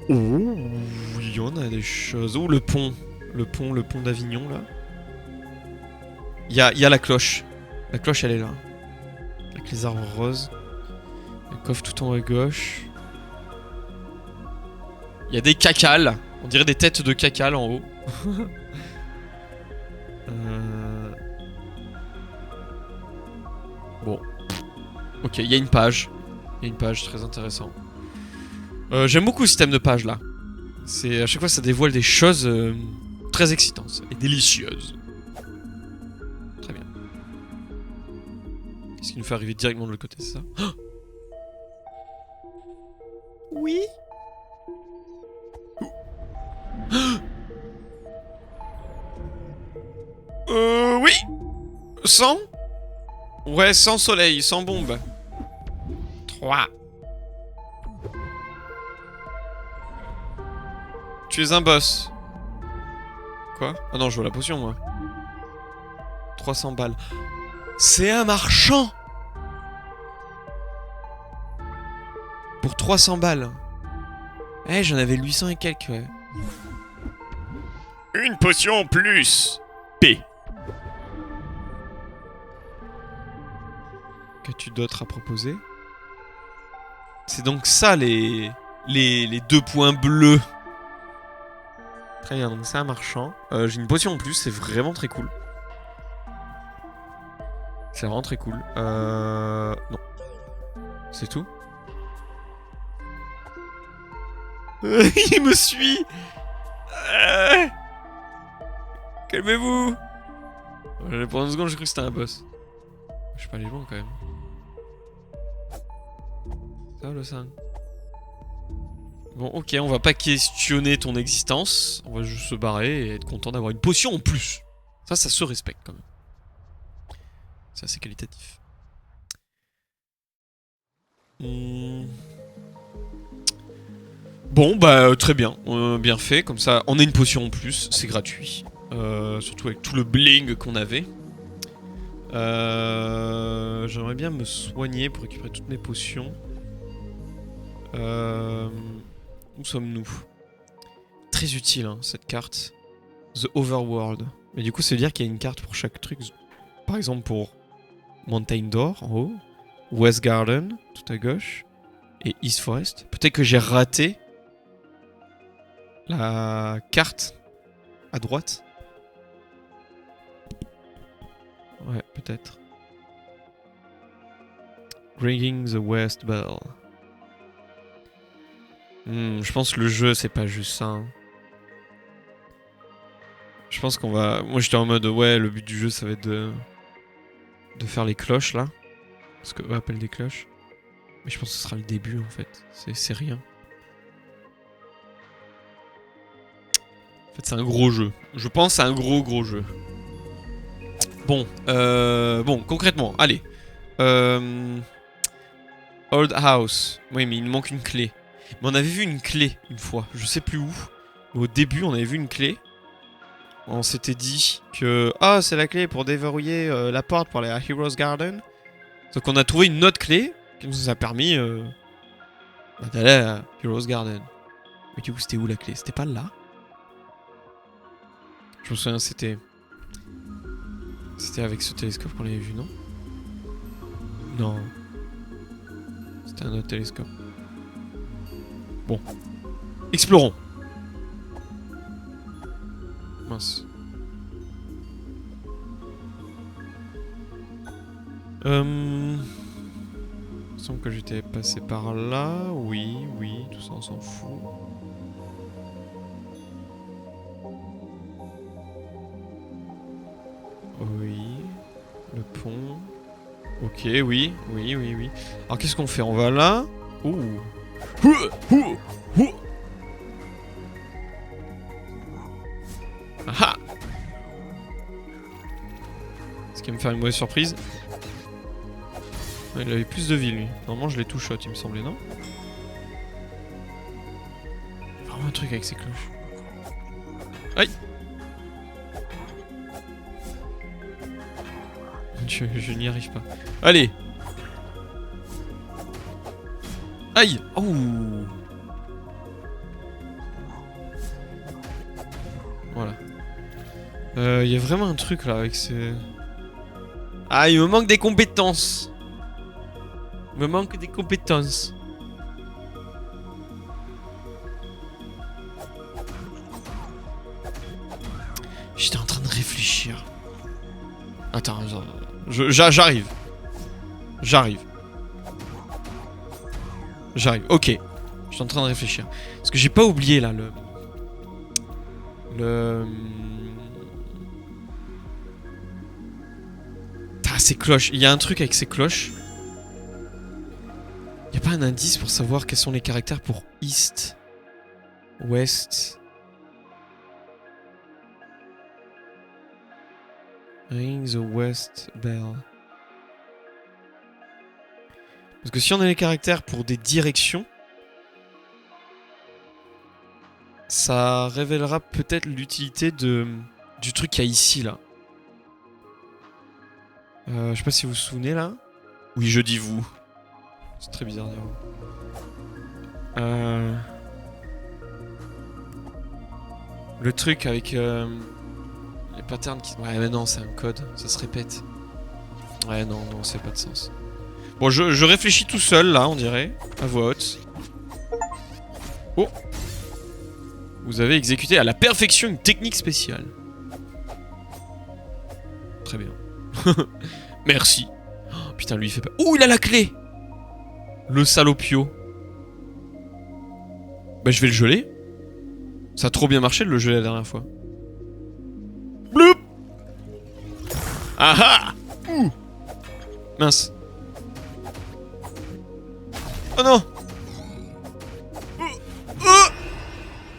Oh, il y en a des choses. Oh, le pont. Le pont d'Avignon, là. Il y a la cloche. La cloche, elle est là. Avec les arbres roses. Le coffre tout en haut à gauche. Il y a des cacals. On dirait des têtes de cacals en haut. Bon. Ok, il y a une page. Il y a une page très intéressant. J'aime beaucoup le système de page là. C'est à chaque fois ça dévoile des choses très excitantes et délicieuses. Très bien. Qu'est-ce qui nous fait arriver directement de l'autre côté, c'est ça? Oh oui. Oui. Sans? Ouais, sans soleil, sans bombe. 3. Tu es un boss. Quoi? Ah non, je veux la potion, moi. 300 balles. C'est un marchand! Pour 300 balles. Eh, j'en avais 800 et quelques, ouais. Une potion plus P. Qu'as-tu d'autre à proposer? C'est donc ça, les 2 points bleus. Très bien, donc c'est un marchand. J'ai une potion en plus, c'est vraiment très cool. C'est vraiment très cool. Non. C'est tout. Il me suit. Calmez-vous. Pendant une seconde, j'ai cru que c'était un boss. Je suis pas allé loin quand même. Ça le 5. Bon, ok, on va pas questionner ton existence. On va juste se barrer et être content d'avoir une potion en plus. Ça se respecte quand même. C'est assez qualitatif. Bon, bah, très bien. Bien fait. Comme ça, on a une potion en plus. C'est gratuit. Surtout avec tout le bling qu'on avait. J'aimerais bien me soigner pour récupérer toutes mes potions. Où sommes-nous? Très utile, hein, cette carte. The Overworld. Mais du coup, ça veut dire qu'il y a une carte pour chaque truc. Par exemple, pour Mountain Door, en haut. West Garden, tout à gauche. Et East Forest. Peut-être que j'ai raté la carte à droite. Ouais, peut-être. Ringing the West Bell. Je pense que le jeu, c'est pas juste ça. Hein. Je pense qu'on va... Moi, j'étais en mode, ouais, le but du jeu, ça va être de faire les cloches, là. Ce qu'eux appellent des cloches. Mais je pense que ce sera le début, en fait. C'est rien. En fait, c'est un gros jeu. Je pense que c'est un gros jeu. Bon, concrètement, allez. Old house. Oui, mais il nous manque une clé. Mais on avait vu une clé une fois. Je sais plus où. Mais au début, on avait vu une clé. On s'était dit que... Ah, c'est la clé pour déverrouiller la porte pour aller à Heroes Garden. Donc on a trouvé une autre clé qui nous a permis d'aller à Heroes Garden. Mais du coup, c'était où la clé? C'était pas là? Je me souviens, c'était... C'était avec ce télescope qu'on l'avait vu, non? Non. C'était un autre télescope. Bon. Explorons. Mince. Il me semble que j'étais passé par là. Oui, tout ça on s'en fout. Oui. Le pont. Ok, oui. Alors qu'est-ce qu'on fait? On va là. Ouh. Ah. Ce qui va me faire une mauvaise surprise. Il avait plus de vie lui. Normalement je l'ai tout shot il me semblait, non? Vraiment un truc avec ces cloches. Aïe. Je n'y arrive pas. Allez. Aïe. Oh. Voilà. Il y a vraiment un truc là avec ces... Ah, il me manque des compétences. Il me manque des compétences. J'étais en train de réfléchir. Attends, j'arrive. J'arrive. Ok. Je suis en train de réfléchir. Parce que j'ai pas oublié là Ah, ces cloches. Il y a un truc avec ces cloches. Y a pas un indice pour savoir quels sont les caractères pour East, West. Ring the West Bell. Parce que si on a les caractères pour des directions, ça révélera peut-être l'utilité du truc qu'il y a ici là. Je sais pas si vous vous souvenez là. Oui, je dis vous. C'est très bizarre de dire vous. Le truc avec les patterns qui... Ouais mais non, c'est un code, ça se répète. Ouais non, ça n'a pas de sens. Bon, je réfléchis tout seul là, on dirait, à voix haute. Oh. Vous avez exécuté à la perfection une technique spéciale. Très bien. Merci. Oh, putain, lui il fait pas... Oh, il a la clé. Le salopio. Bah je vais le geler. Ça a trop bien marché de le geler la dernière fois. Bloup. Ah ah. Mince. Oh non.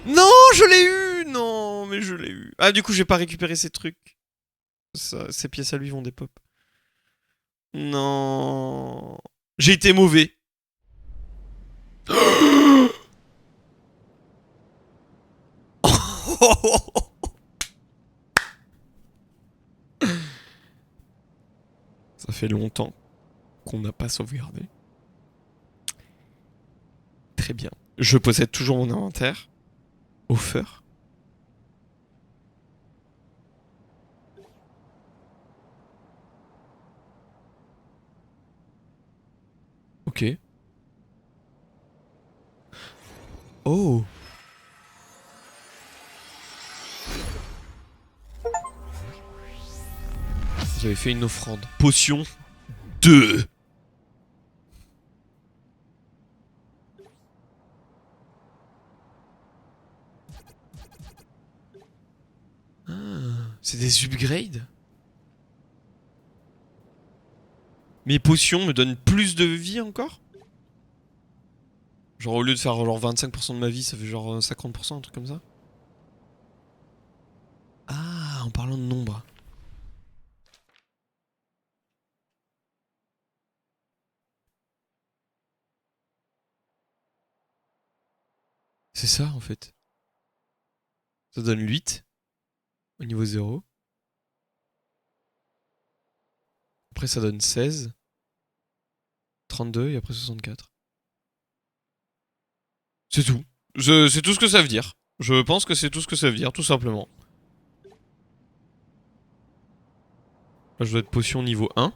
Non, je l'ai eu. Non, mais je l'ai eu. Ah, du coup, j'ai pas récupéré ces trucs. Ces pièces à lui vont des pop. Non. J'ai été mauvais. Ça fait longtemps qu'on n'a pas sauvegardé. Très bien. Je possède toujours mon inventaire. Offer. Ok. Oh. Vous avez fait une offrande. Potion 2. Ah, c'est des upgrades. Mes potions me donnent plus de vie encore? Genre au lieu de faire genre 25% de ma vie, ça fait genre 50%, un truc comme ça? Ah, en parlant de nombre. C'est ça en fait. Ça donne 8 au niveau 0. Après ça donne 16. 32 et après 64. C'est tout. C'est tout ce que ça veut dire. Je pense que c'est tout ce que ça veut dire, tout simplement. Là, je dois être potion niveau 1.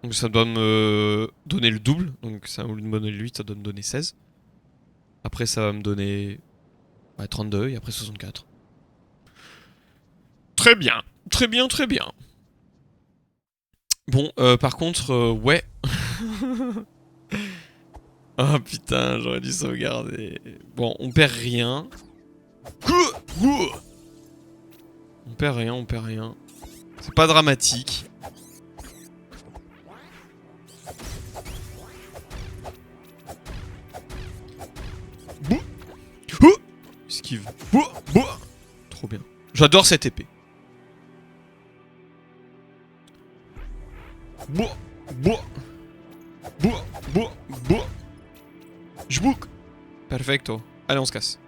Donc ça doit me donner le double. Donc ça, au lieu de me donner 8, ça doit me donner 16. Après ça va me donner 32 et après 64. Très bien. Très bien, très bien. Bon, par contre, ouais. Ah putain, j'aurais dû sauvegarder. Bon, on perd rien. On perd rien, on perd rien. C'est pas dramatique. Esquive. Trop bien. J'adore cette épée. J'bouk. Perfecto. Allez, on se casse.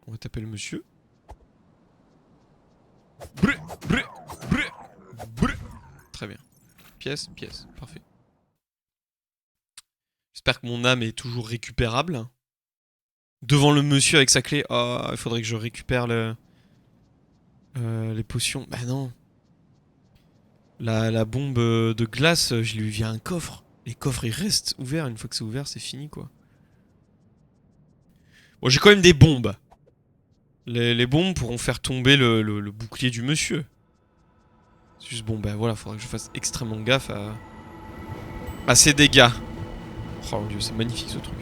On va taper le monsieur. Très bien. Pièce, pièce. Parfait. J'espère que mon âme est toujours récupérable. Devant le monsieur avec sa clé. Ah, il faudrait que je récupère les potions. Bah non. La bombe de glace, je lui via un coffre. Les coffres, ils restent ouverts. Une fois que c'est ouvert, c'est fini, quoi. Bon, j'ai quand même des bombes. Les bombes pourront faire tomber le bouclier du monsieur. C'est juste, bon, bah voilà, faudra que je fasse extrêmement gaffe à ces dégâts. Oh mon dieu, c'est magnifique ce truc.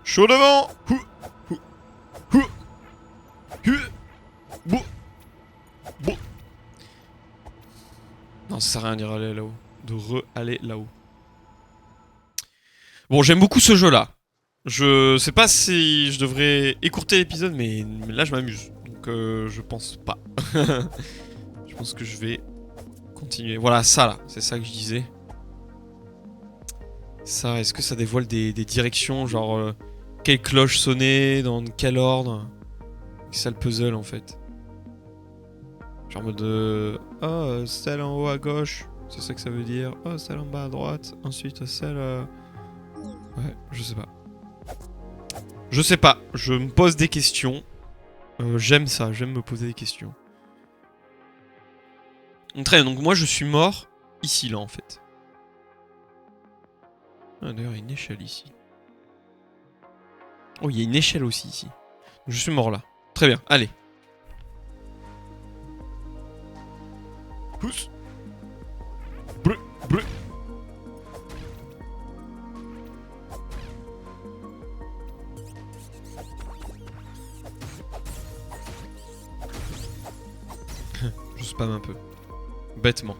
Chaud devant. Non, ça sert à rien d'y aller là-haut. De re-aller là-haut. Bon, j'aime beaucoup ce jeu-là. Je sais pas si je devrais écourter l'épisode, mais là je m'amuse. Donc je pense pas. Je pense que je vais continuer. Voilà, ça là, c'est ça que je disais. Ça, est-ce que ça dévoile des directions, genre quelle cloche sonner, dans quel ordre? C'est ça le puzzle en fait. Genre en mode oh, celle en haut à gauche, c'est ça que ça veut dire. Oh, celle en bas à droite, ensuite celle... Ouais, je sais pas. Je sais pas, je me pose des questions. J'aime ça, j'aime me poser des questions. Très bien, donc moi je suis mort ici là en fait. Ah, d'ailleurs il y a une échelle ici. Oh, il y a une échelle aussi ici. Je suis mort là. Très bien, allez. Pousse. Bleu, bleu. Je spam un peu. Bêtement.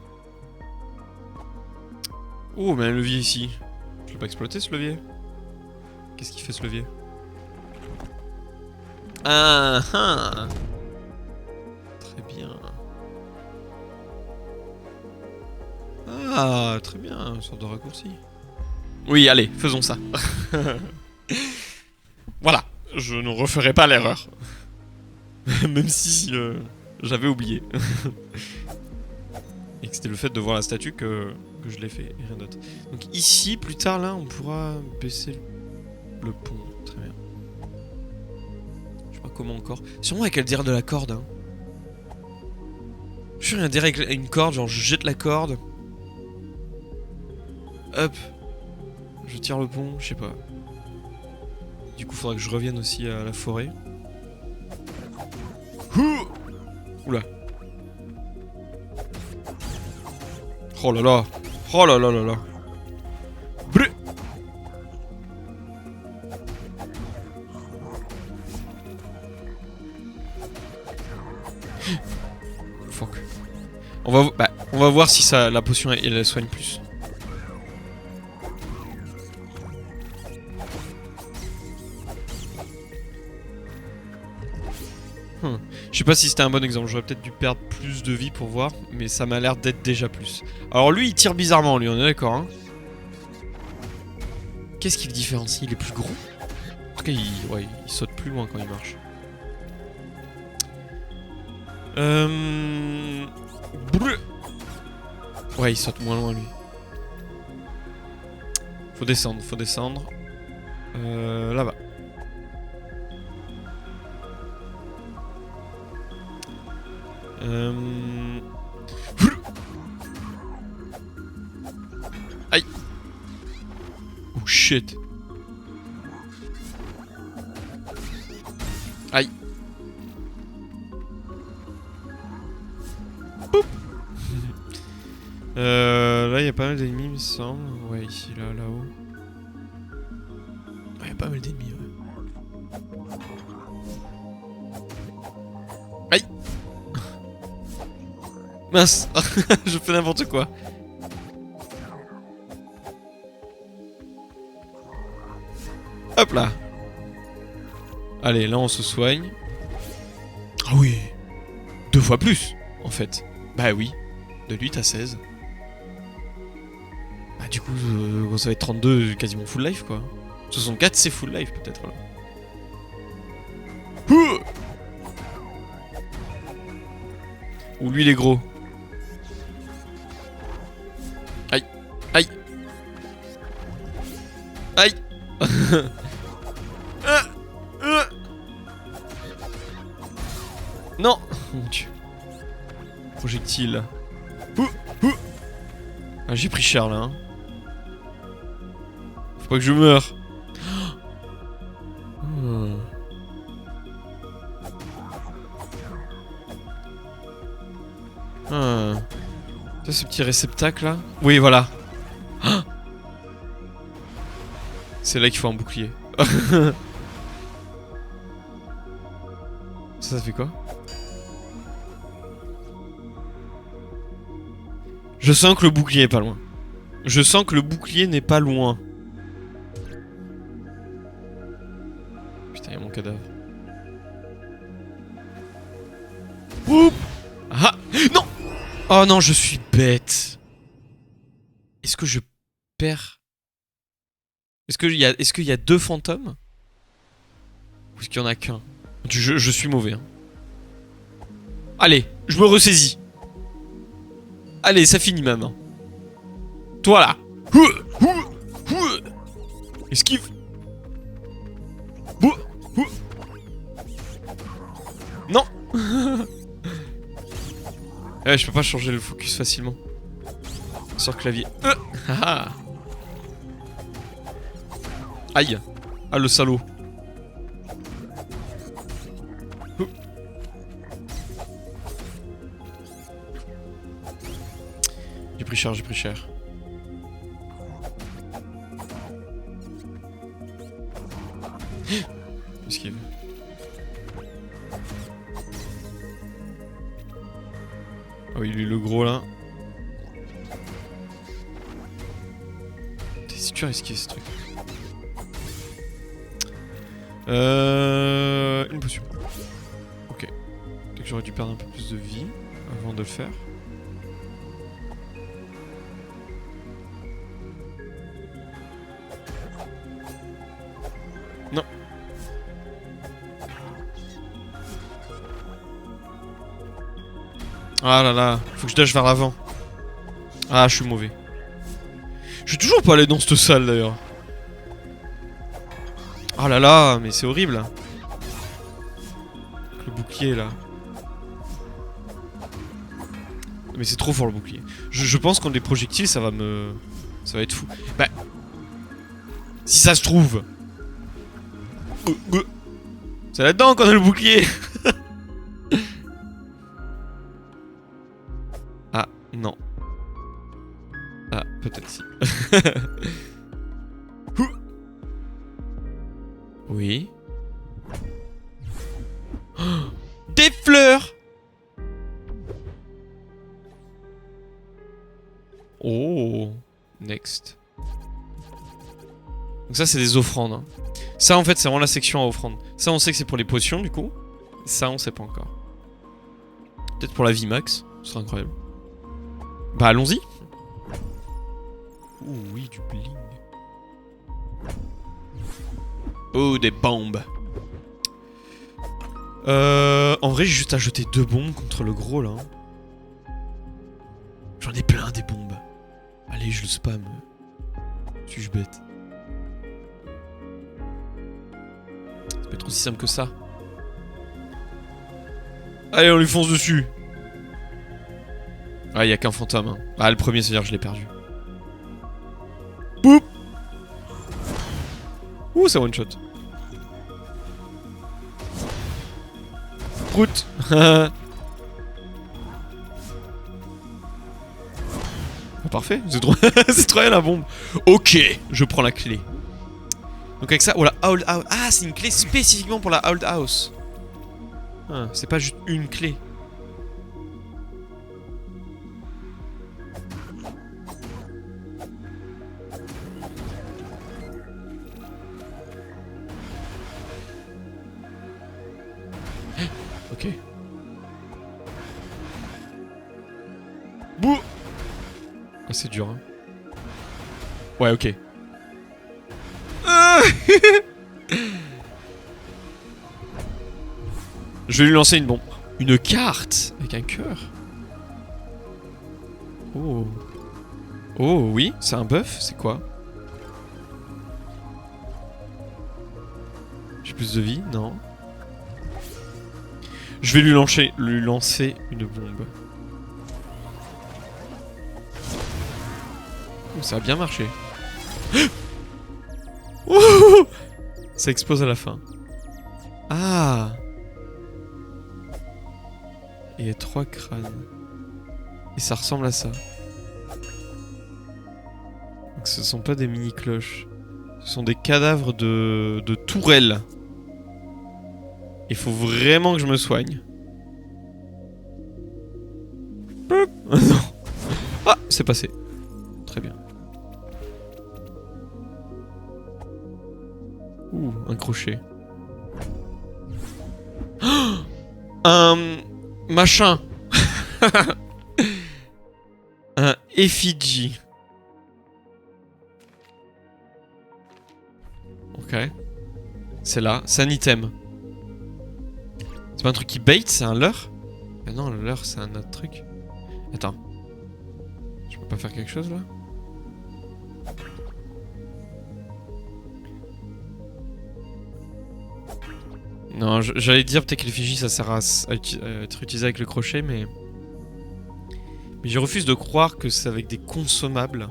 Oh, mais un levier ici. Je l'ai pas exploité ce levier. Qu'est-ce qu'il fait ce levier? Ah ah. Très bien. Ah, très bien, une sorte de raccourci. Oui, allez, faisons ça. Voilà, je ne referai pas l'erreur. Même si j'avais oublié. Et que c'était le fait de voir la statue que je l'ai fait, et rien d'autre. Donc ici, plus tard, là, on pourra baisser le pont. Très bien. Je sais pas comment encore. Sûrement avec le dire de la corde. Hein. Je suis rien dire avec une corde, genre je jette la corde. Hop. Je tire le pont, je sais pas. Du coup, faudra que je revienne aussi à la forêt. Oula. Oh là là. Oh là là là là. Brr. Fuck. On va voir si ça, la potion elle soigne plus. Je sais pas si c'était un bon exemple, j'aurais peut-être dû perdre plus de vie pour voir, mais ça m'a l'air d'être déjà plus. Alors lui, il tire bizarrement, lui, on est d'accord, hein. Qu'est-ce qui le différencie? Il est plus gros? En tout cas, il saute plus loin quand il marche. Ouais, il saute moins loin, lui. Faut descendre, faut descendre. Là-bas. Aïe. Oh shit. Aïe. Là, il y a pas mal d'ennemis, il me semble. Ouais, ici, là, là-haut. Il y a pas mal d'ennemis, ouais. Aïe. Mince. Je fais n'importe quoi. Hop là. Allez, là, on se soigne. Ah oui. 2 fois plus, en fait. Bah oui. De 8 à 16. Bah du coup, ça va être 32, quasiment full life quoi. 64 c'est full life peut-être là. Ou lui il est gros. Aïe. Aïe. Aïe. Non. Mon dieu. Projectile. Ah, j'ai pris cher là. Hein. Faut pas que je meure. Ça, ce petit réceptacle là. Oui, voilà. C'est là qu'il faut un bouclier. Ça fait quoi? Je sens que le bouclier est pas loin. Je sens que le bouclier n'est pas loin. Putain, il y a mon cadavre. Oup. Ah. Non. Oh non, je suis bête. Est-ce que je perds? Est-ce qu'il y a 2 fantômes? Ou est-ce qu'il y en a qu'un? Je suis mauvais. Hein. Allez, je me ressaisis. Allez, ça finit maintenant. Toi là. Esquive. Non. Ouais, je peux pas changer le focus facilement. Sur clavier. Aïe. Ah le salaud. J'ai pris cher, j'ai pris cher. Esquive. Oh, il est le gros là. C'est dur à esquiver ce truc. Une potion. Ok. Peut-être que j'aurais dû perdre un peu plus de vie avant de le faire. Non. Ah là là, faut que je dash vers l'avant. Ah, je suis mauvais. Je suis toujours pas allé dans cette salle d'ailleurs. Ah là là, mais c'est horrible. Le bouclier là. Mais c'est trop fort le bouclier. Je pense qu'en des projectiles, ça va être fou. Bah. Si ça se trouve. C'est là-dedans qu'on a le bouclier. Ah, non. Ah, peut-être si. Oui. Des fleurs. Oh. Next. Donc ça c'est des offrandes. Hein. Ça en fait c'est vraiment la section à offrandes. Ça on sait que c'est pour les potions du coup. Ça on sait pas encore. Peut-être pour la vie max. Ce serait incroyable. Bah allons-y. Ouh oui, du bling. Oh, des bombes. En vrai, j'ai juste à jeter 2 bombes contre le gros, là. J'en ai plein, des bombes. Allez, je le spam. Suis-je bête? Ça peut être aussi simple que ça. Allez, on lui fonce dessus. Ah, y a qu'un fantôme. Hein. Ah, le premier, c'est-à-dire que je l'ai perdu. Boop. Ouh, ça one shot. Prout. Ah, parfait, c'est trop... c'est trop bien la bombe. Ok, je prends la clé. Donc avec ça, oh la Old House. Ah, c'est une clé spécifiquement pour la Old House. Ah, c'est pas juste une clé. Ok. Bouh. Ah, c'est dur, hein. Ouais, ok. Je vais lui lancer une bombe. Une carte avec un cœur. Oh. Oh, oui, c'est un buff, c'est quoi? J'ai plus de vie? Non. Je vais lui lancer une bombe. Oh, ça a bien marché. Oh, ça explose à la fin. Ah. Il y a 3 crânes. Et ça ressemble à ça. Donc ce sont pas des mini-cloches. Ce sont des cadavres de tourelles. Il faut vraiment que je me soigne. Non. Ah, c'est passé. Très bien. Ouh, un crochet. Oh, un machin. Un effigie. Ok. C'est là, c'est un item. C'est pas un truc qui bait, c'est un leurre? Ah non, le leurre c'est un autre truc. Attends. Je peux pas faire quelque chose là? Non, j'allais dire peut-être que l'effigie ça sert à être utilisé avec le crochet, mais... Mais je refuse de croire que c'est avec des consommables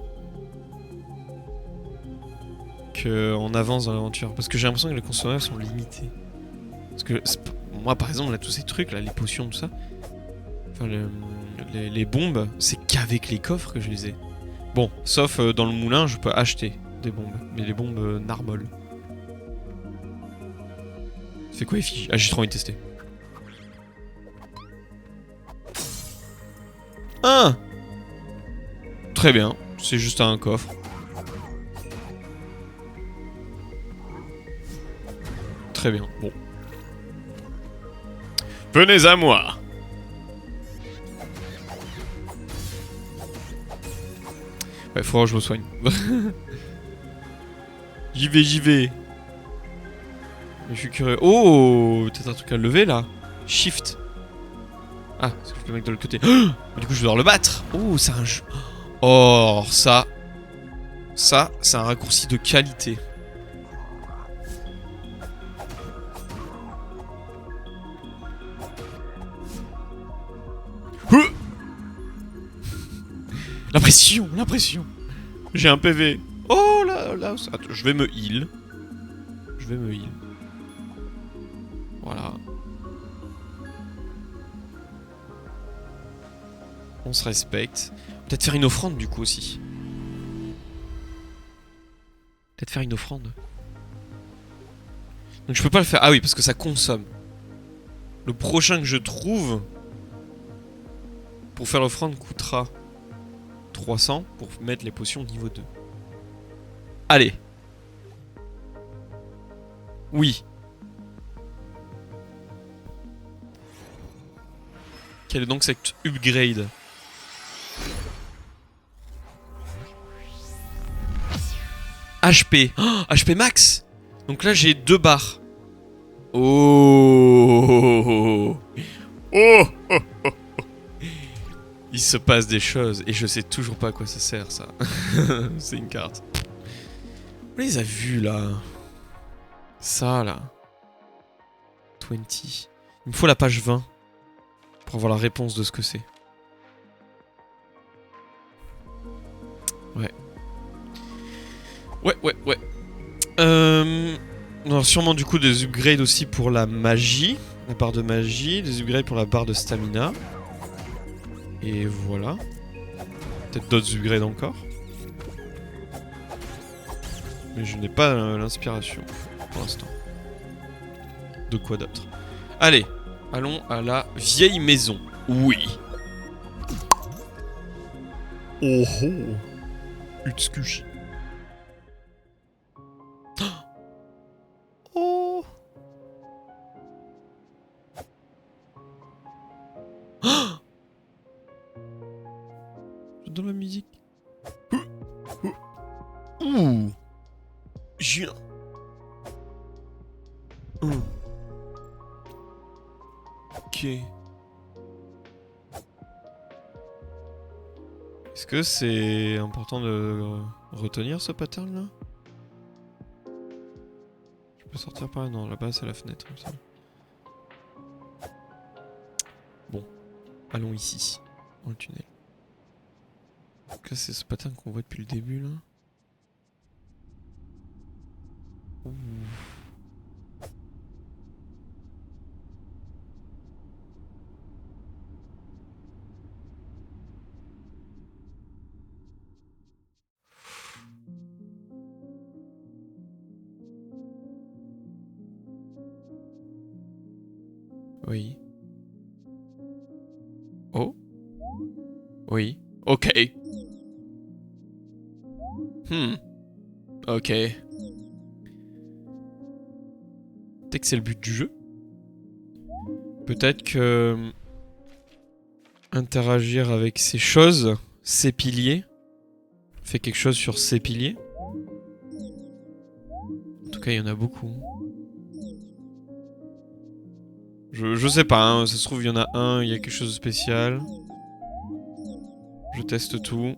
qu'on avance dans l'aventure. Parce que j'ai l'impression que les consommables sont limités. Parce que moi par exemple, là, tous ces trucs, là, les potions, tout ça... Enfin, les bombes, c'est qu'avec les coffres que je les ai. Bon, sauf dans le moulin, je peux acheter des bombes. Mais les bombes narmol. C'est quoi effigie? Ah, j'ai trop envie de tester. Ah! Très bien, c'est juste un coffre. Très bien, bon. Venez à moi! Ouais, faudra que je me soigne. J'y vais, j'y vais. Mais je suis curieux. Oh, peut-être un truc à lever là. Shift. Ah, parce que je peux le mettre de l'autre côté. Oh, du coup, je vais devoir le battre. Oh, c'est un jeu. Oh, ça. Ça, c'est un raccourci de qualité. La pression, la pression. J'ai un PV. Oh là là. Attends, je vais me heal. Je vais me heal. Voilà. On se respecte. Peut-être faire une offrande du coup aussi. Peut-être faire une offrande. Donc je peux pas le faire. Ah oui, parce que ça consomme. Le prochain que je trouve pour faire l'offrande coûtera 300 pour mettre les potions niveau 2. Allez. Oui. Quel est donc cet upgrade? HP. Oh, HP max. Donc là j'ai 2 barres. Oh. Oh. Il se passe des choses et je sais toujours pas à quoi ça sert ça. C'est une carte. On les a vus là. Ça là. 20. Il me faut la page 20 pour avoir la réponse de ce que c'est. Ouais. Ouais. On aura sûrement du coup des upgrades aussi pour la magie. La barre de magie. Des upgrades pour la barre de stamina. Et voilà. Peut-être d'autres upgrades encore. Mais je n'ai pas l'inspiration pour l'instant. De quoi d'autre? Allez, allons à la vieille maison. Oui. Oh oh. Utsukushi. Oh. Dans la musique. Ouh. J'ai Ok. Est-ce que c'est important de retenir ce pattern là? Je peux sortir par là? Non, là-bas c'est la fenêtre. Comme ça. Bon, allons ici, dans le tunnel. Donc là c'est ce pattern qu'on voit depuis le début là. Ouh. Oui. Oh. Oui. Ok. Ok. Peut-être que c'est le but du jeu. Peut-être que... interagir avec ces choses, ces piliers, fait quelque chose sur ces piliers. En tout cas, il y en a beaucoup. Je sais pas, hein, ça se trouve, il y en a un, il y a quelque chose de spécial. Je teste tout.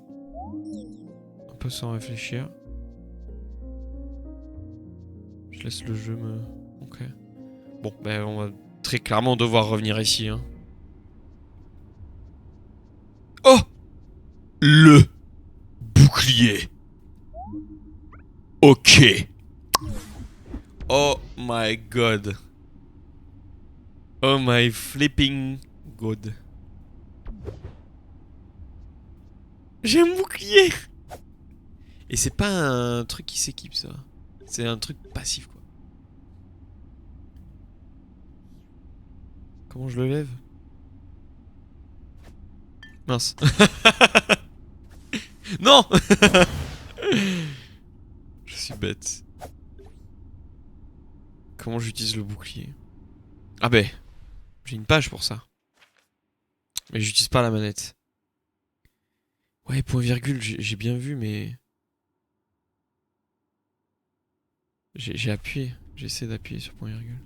Un peu sans réfléchir. Je laisse le jeu me... Ok. Bon, ben on va très clairement devoir revenir ici. Hein. Oh! Le bouclier. Ok. Oh my god. Oh my flipping god. J'ai un bouclier. Et c'est pas un truc qui s'équipe ça. C'est un truc passif quoi. Comment je le lève? Mince. Non. Je suis bête. Comment j'utilise le bouclier? Ah ben, j'ai une page pour ça. Mais j'utilise pas la manette. Ouais, point virgule, j'ai bien vu, mais... J'ai appuyé. J'essaie d'appuyer sur point virgule.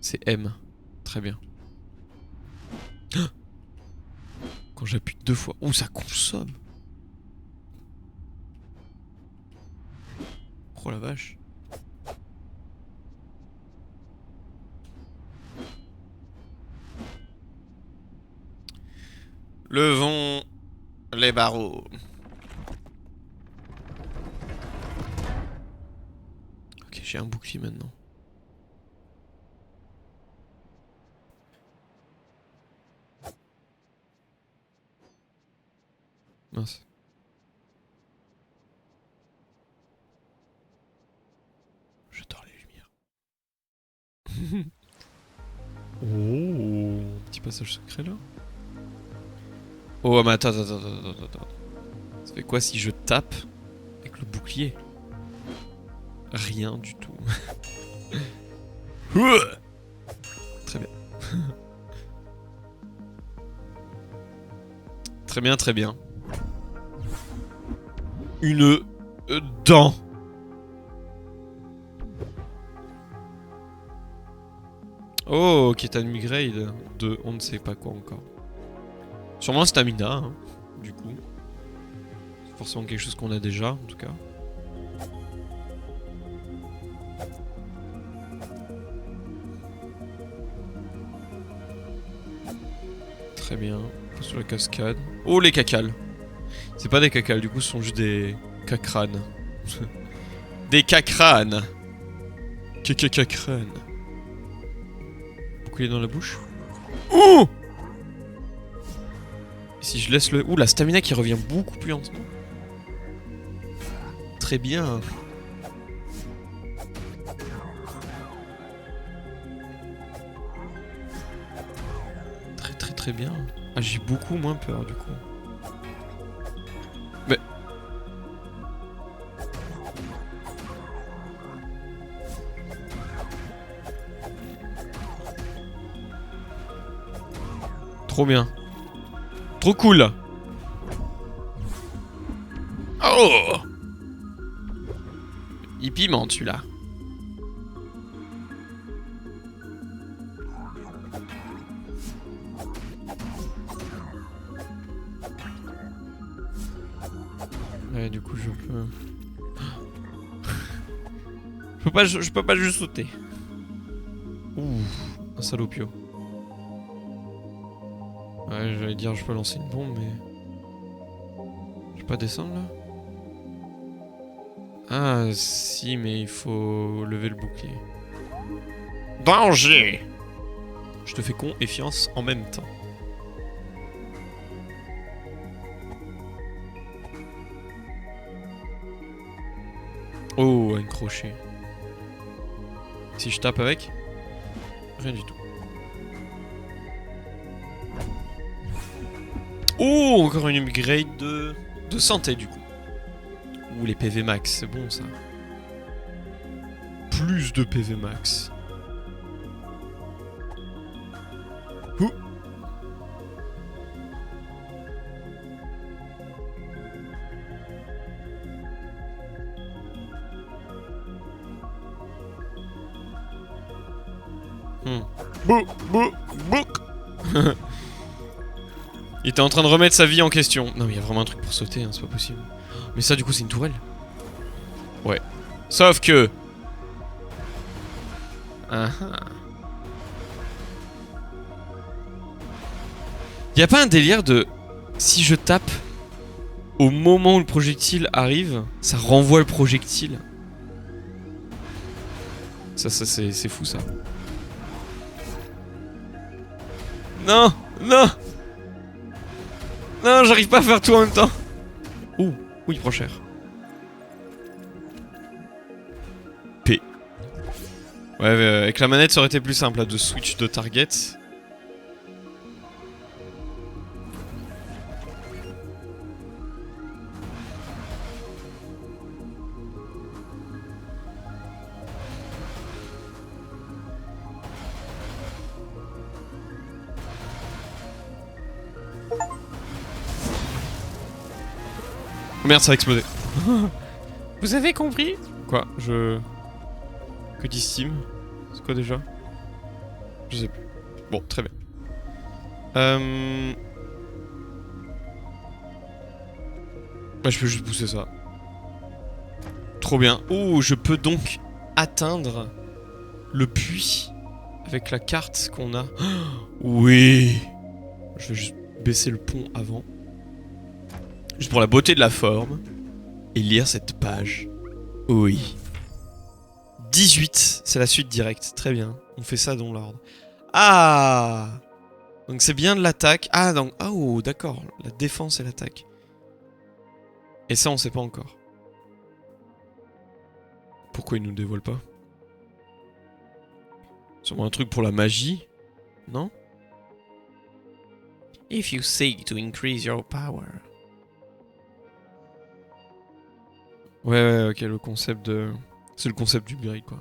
C'est M. Très bien. Quand j'appuie 2 fois... Oh, ça consomme. Oh la vache. Levons les barreaux. Ok, j'ai un bouclier maintenant. Mince. J'adore les lumières. Oh, petit passage secret là. Oh, mais attends. Ça fait quoi si je tape avec le bouclier? Rien du tout. Très très bien. Très bien, très bien. Une dent. Oh, qui est un upgrade de on ne sait pas quoi encore. Sûrement stamina, hein, du coup. C'est forcément quelque chose qu'on a déjà, en tout cas. Très bien. Sur la cascade. Oh, les cacales. C'est pas des cacales, du coup, ce sont juste des cacranes. Des cacranes. Cacranes. Pourquoi il est dans la bouche? Oh! Et si je laisse le... Ouh, la stamina qui revient beaucoup plus lentement. Très bien. Très bien. Ah, j'ai beaucoup moins peur du coup. Mais... Trop bien. Trop cool. Oh! Il pimente celui-là. Ouais, du coup, je peux... je peux pas juste sauter. Ouh, un salopio. Ouais, j'allais dire, je peux lancer une bombe, mais... Je peux pas descendre, là? Ah, si, mais il faut lever le bouclier. Danger! Je te fais confiance en même temps. Oh, un crochet. Si je tape avec? Rien du tout. Oh, encore une upgrade de santé du coup. Ouh, les PV max, c'est bon ça. Plus de PV max. Ouh. Bouk. Il était en train de remettre sa vie en question. Non mais il y a vraiment un truc pour sauter, hein, c'est pas possible. Mais ça du coup c'est une tourelle. Ouais. Sauf que... Y a pas un délire de... Si je tape, au moment où le projectile arrive, ça renvoie le projectile. Ça c'est fou ça. Non! Non! Non, j'arrive pas à faire tout en même temps. Ouh, oui, il prend cher. P. Ouais, avec la manette, ça aurait été plus simple là, de switch de target. Oh merde, ça a explosé. Vous avez compris? Quoi? Que dit Steam? C'est quoi déjà? Je sais plus. Bon, très bien. Bah, je peux juste pousser ça. Trop bien. Oh, je peux donc atteindre le puits avec la carte qu'on a. Oui. Je vais juste baisser le pont avant. Juste pour la beauté de la forme. Et lire cette page. Oui. 18, c'est la suite directe. Très bien. On fait ça dans l'ordre. Ah! Donc c'est bien de l'attaque. Ah, donc... Oh, d'accord. La défense et l'attaque. Et ça, on sait pas encore. Pourquoi il nous dévoile pas? Sûrement un truc pour la magie? Non? If you seek to increase your power. Ouais, ok, le concept de... C'est le concept du upgrade, quoi.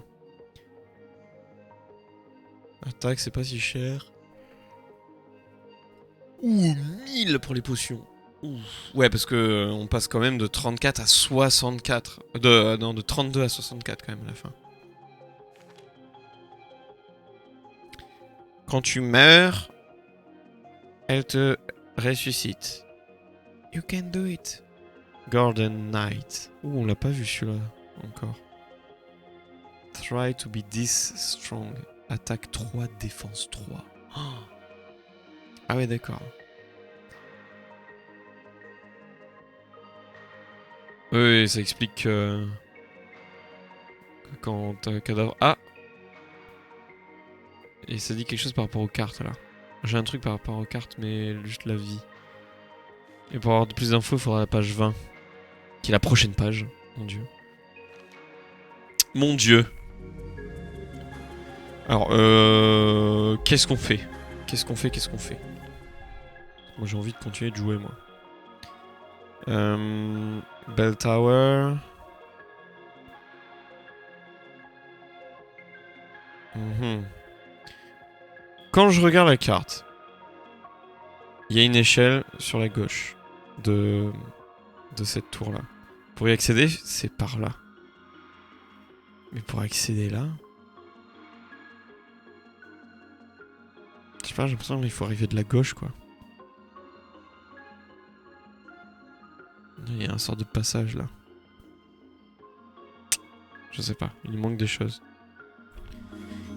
Attaque, c'est pas si cher. Ouh, 1000 pour les potions. Ouh. Ouais, parce que on passe quand même de 34 à 64. Non, de 32 à 64 quand même à la fin. Quand tu meurs, elle te ressuscite. You can do it. Golden Knight. Ouh, on l'a pas vu celui-là encore. Try to be this strong. Attaque 3, défense 3. Oh. Ah ouais, d'accord. Oui, ça explique que quand t'as un cadavre... Ah! Et ça dit quelque chose par rapport aux cartes, là. J'ai un truc par rapport aux cartes, mais juste la vie. Et pour avoir plus d'infos, il faudra la page 20. Qui est la prochaine page. Mon dieu. Mon dieu. Alors, qu'est-ce qu'on fait? Qu'est-ce qu'on fait? Moi, j'ai envie de continuer de jouer, moi. Bell Tower. Quand je regarde la carte, il y a une échelle sur la gauche de cette tour-là. Pour y accéder, c'est par là. Mais pour accéder là... Je sais pas, j'ai l'impression qu'il faut arriver de la gauche, quoi. Il y a un sort de passage, là. Je sais pas, il nous manque des choses.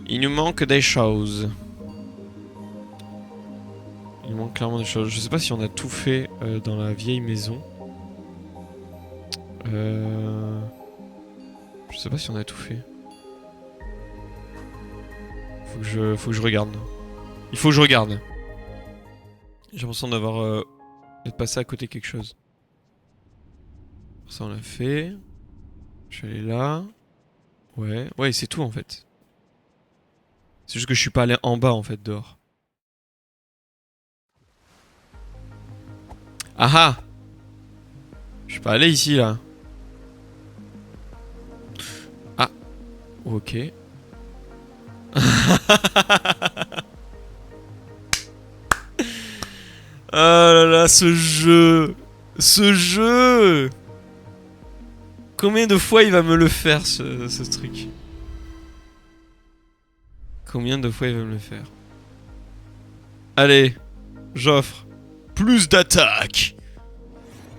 Il nous manque des choses. Il nous manque clairement des choses. Je sais pas si on a tout fait dans la vieille maison. Je sais pas si on a tout fait. Faut que je regarde. Il faut que je regarde. J'ai l'impression d'avoir... d'être passé à côté de quelque chose. Ça on l'a fait. Je suis allé là. Ouais. Ouais, c'est tout en fait. C'est juste que je suis pas allé en bas en fait, dehors. Ah ah! Je suis pas allé ici là. Ah. Ok. Ah là là, ce jeu! Ce jeu! Combien de fois il va me le faire, ce truc? Combien de fois il va me le faire? Allez, j'offre plus d'attaque.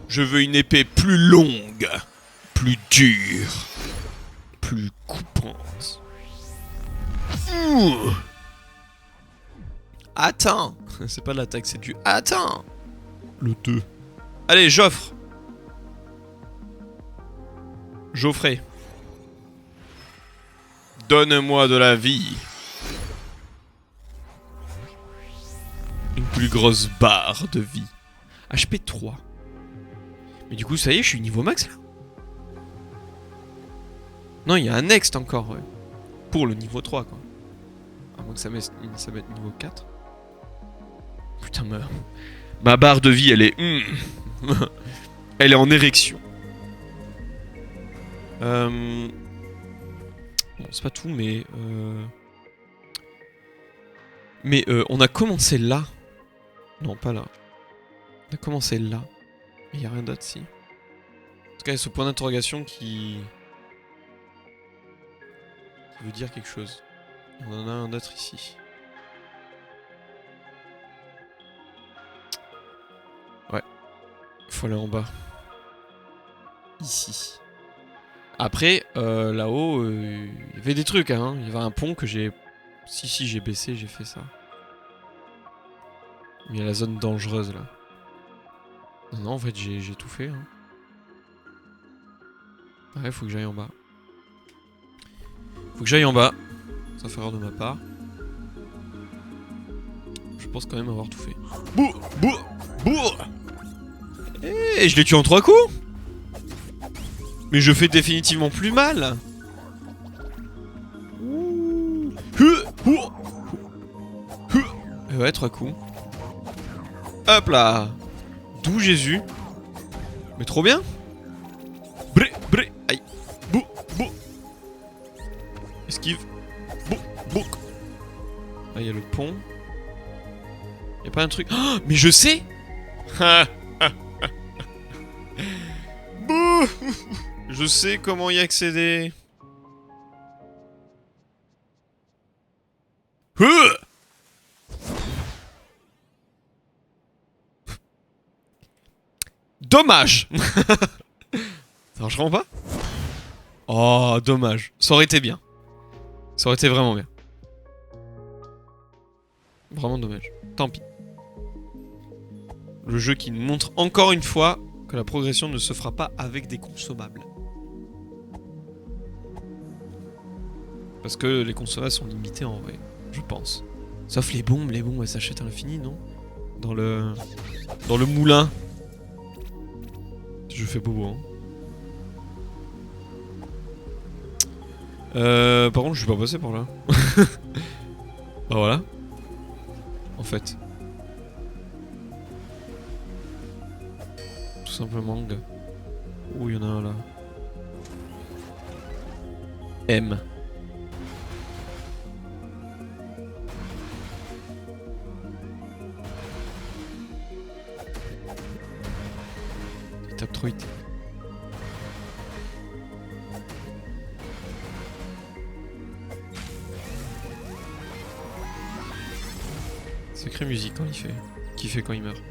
Je veux une épée plus longue, plus dure, plus coupante. Ouh. Attends. C'est pas de l'attaque, c'est du... Attends. Le 2. Allez, j'offre. Geoffrey. Donne-moi de la vie. Une plus grosse barre de vie. HP 3. Mais du coup, ça y est, je suis niveau max là. Non, il y a un next encore, ouais. Pour le niveau 3, quoi. À moins que ça mette niveau 4. Putain, ma barre de vie, elle est... elle est en érection. Bon, c'est pas tout, mais... on a commencé là. Non, pas là. On a commencé là. Il n'y a rien d'autre, si. En tout cas, il y a ce point d'interrogation qui veut dire quelque chose. On en a un autre ici. Ouais. Faut aller en bas. Ici. Après, là-haut, il y avait des trucs, hein. Il y avait un pont que j'ai... Si, j'ai baissé, j'ai fait ça. Mais il y a la zone dangereuse, là. Non, en fait, j'ai tout fait, hein. Ouais, faut que j'aille en bas. Faut que j'aille en bas. Ça fait erreur de ma part. Je pense quand même avoir tout fait. Bouh! Bouh! Bouh! Eh, je l'ai tué en 3 coups! Mais je fais définitivement plus mal! Ouais, 3 coups. Hop là! D'où Jésus? Mais trop bien! Bré, bré, aïe! Bouh, bouh! Esquive! Bouh, bouh! y a le pont. Y a pas un truc... Oh, mais je sais. Bouh. Je sais comment y accéder. Dommage. Ça marchera pas? Oh, dommage. Ça aurait été bien. Ça aurait été vraiment bien. Vraiment dommage. Tant pis. Le jeu qui nous montre encore une fois que la progression ne se fera pas avec des consommables. Parce que les consommables sont limités en vrai, je pense. Sauf les bombes elles s'achètent à l'infini, non? Dans le moulin. Je fais bobo, hein. Par contre, je suis pas passé par là. Bah voilà. En fait. Tout simplement. Ouh, il y en a un là. M. Il tape trop vite. Sacrée musique quand il fait. Qu'il fait quand il meurt.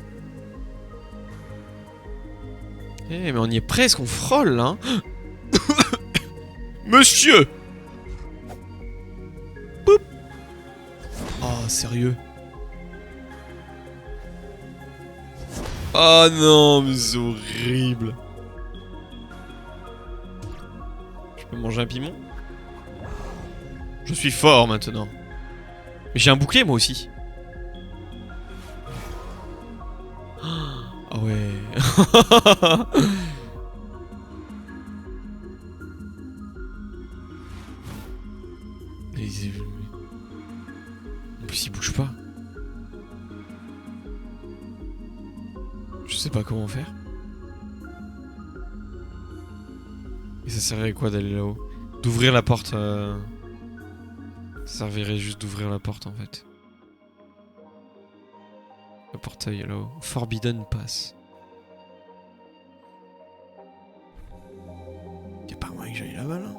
Eh mais on y est presque, on frôle là. Hein. Monsieur. Boop. Oh sérieux. Oh non mais c'est horrible. Je peux manger un piment? Je suis fort maintenant. Mais j'ai un bouclier moi aussi. Ah ouais. En plus il bouge pas. Je sais pas comment faire. Et ça servirait à quoi d'aller là-haut? D'ouvrir la porte. Ça servirait juste d'ouvrir la porte en fait. Le portail est là-haut. Forbidden Pass. Y'a pas moyen que j'aille là-bas là?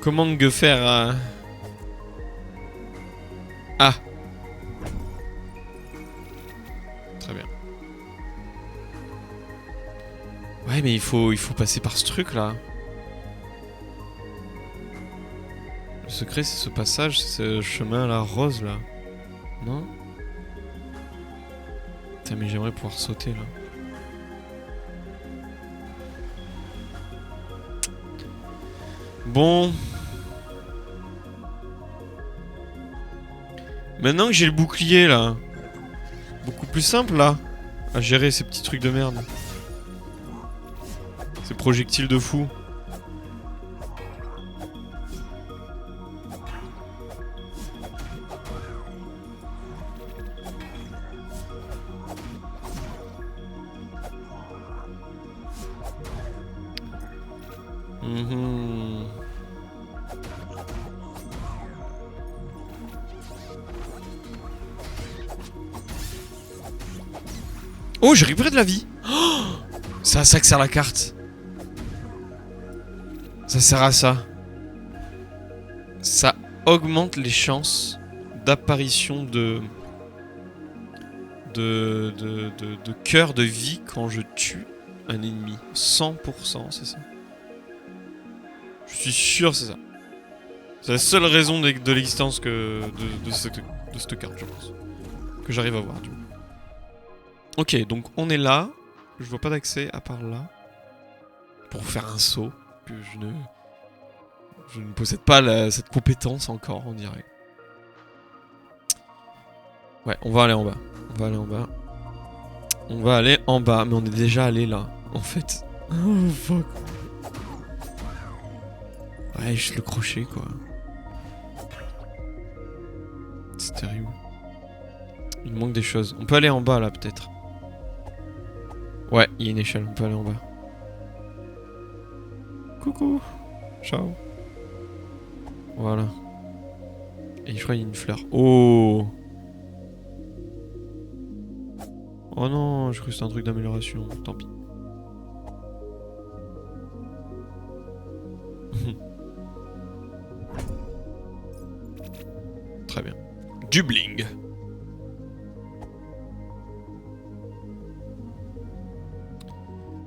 Comment que faire Ah. Très bien. Ouais mais il faut passer par ce truc là. Le secret c'est ce passage, c'est ce chemin là rose là. Non? Putain mais j'aimerais pouvoir sauter là. Bon. Maintenant que j'ai le bouclier là. Beaucoup plus simple là. À gérer ces petits trucs de merde. Ces projectiles de fou. Oh, j'ai récupéré de la vie. Oh, ça que sert la carte. Ça sert à ça. Ça augmente les chances d'apparition de cœur de vie quand je tue un ennemi. 100%, c'est ça. Je suis sûr, c'est ça. C'est la seule raison de l'existence de cette carte, je pense. Que j'arrive à voir, du coup. Ok, donc on est là. Je vois pas d'accès à part là. Pour faire un saut. Que je ne possède pas cette compétence encore, on dirait. Ouais, on va aller en bas. On va aller en bas. On va aller en bas, mais on est déjà allé là, en fait. Oh fuck. Ouais, juste le crochet, quoi. C'est terrible. Il manque des choses. On peut aller en bas, là, peut-être. Ouais, il y a une échelle, on peut aller en bas. coucou. Ciao. Voilà. Et je crois qu'il y a une fleur. Oh. Oh non, je crois que c'était un truc d'amélioration. Tant pis. Très bien. Du bling.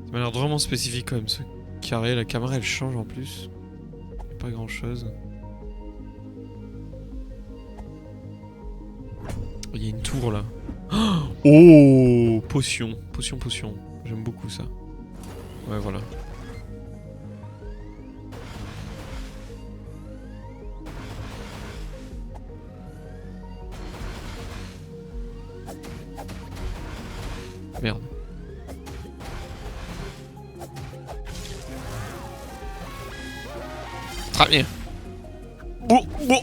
Ça m'a l'air vraiment spécifique quand même ce carré. La caméra elle change en plus. Pas grand chose. Il y a une tour là. Oh, potion. Potion, potion. J'aime beaucoup ça. Ouais, voilà. Merde. Très bien. Bon, bon.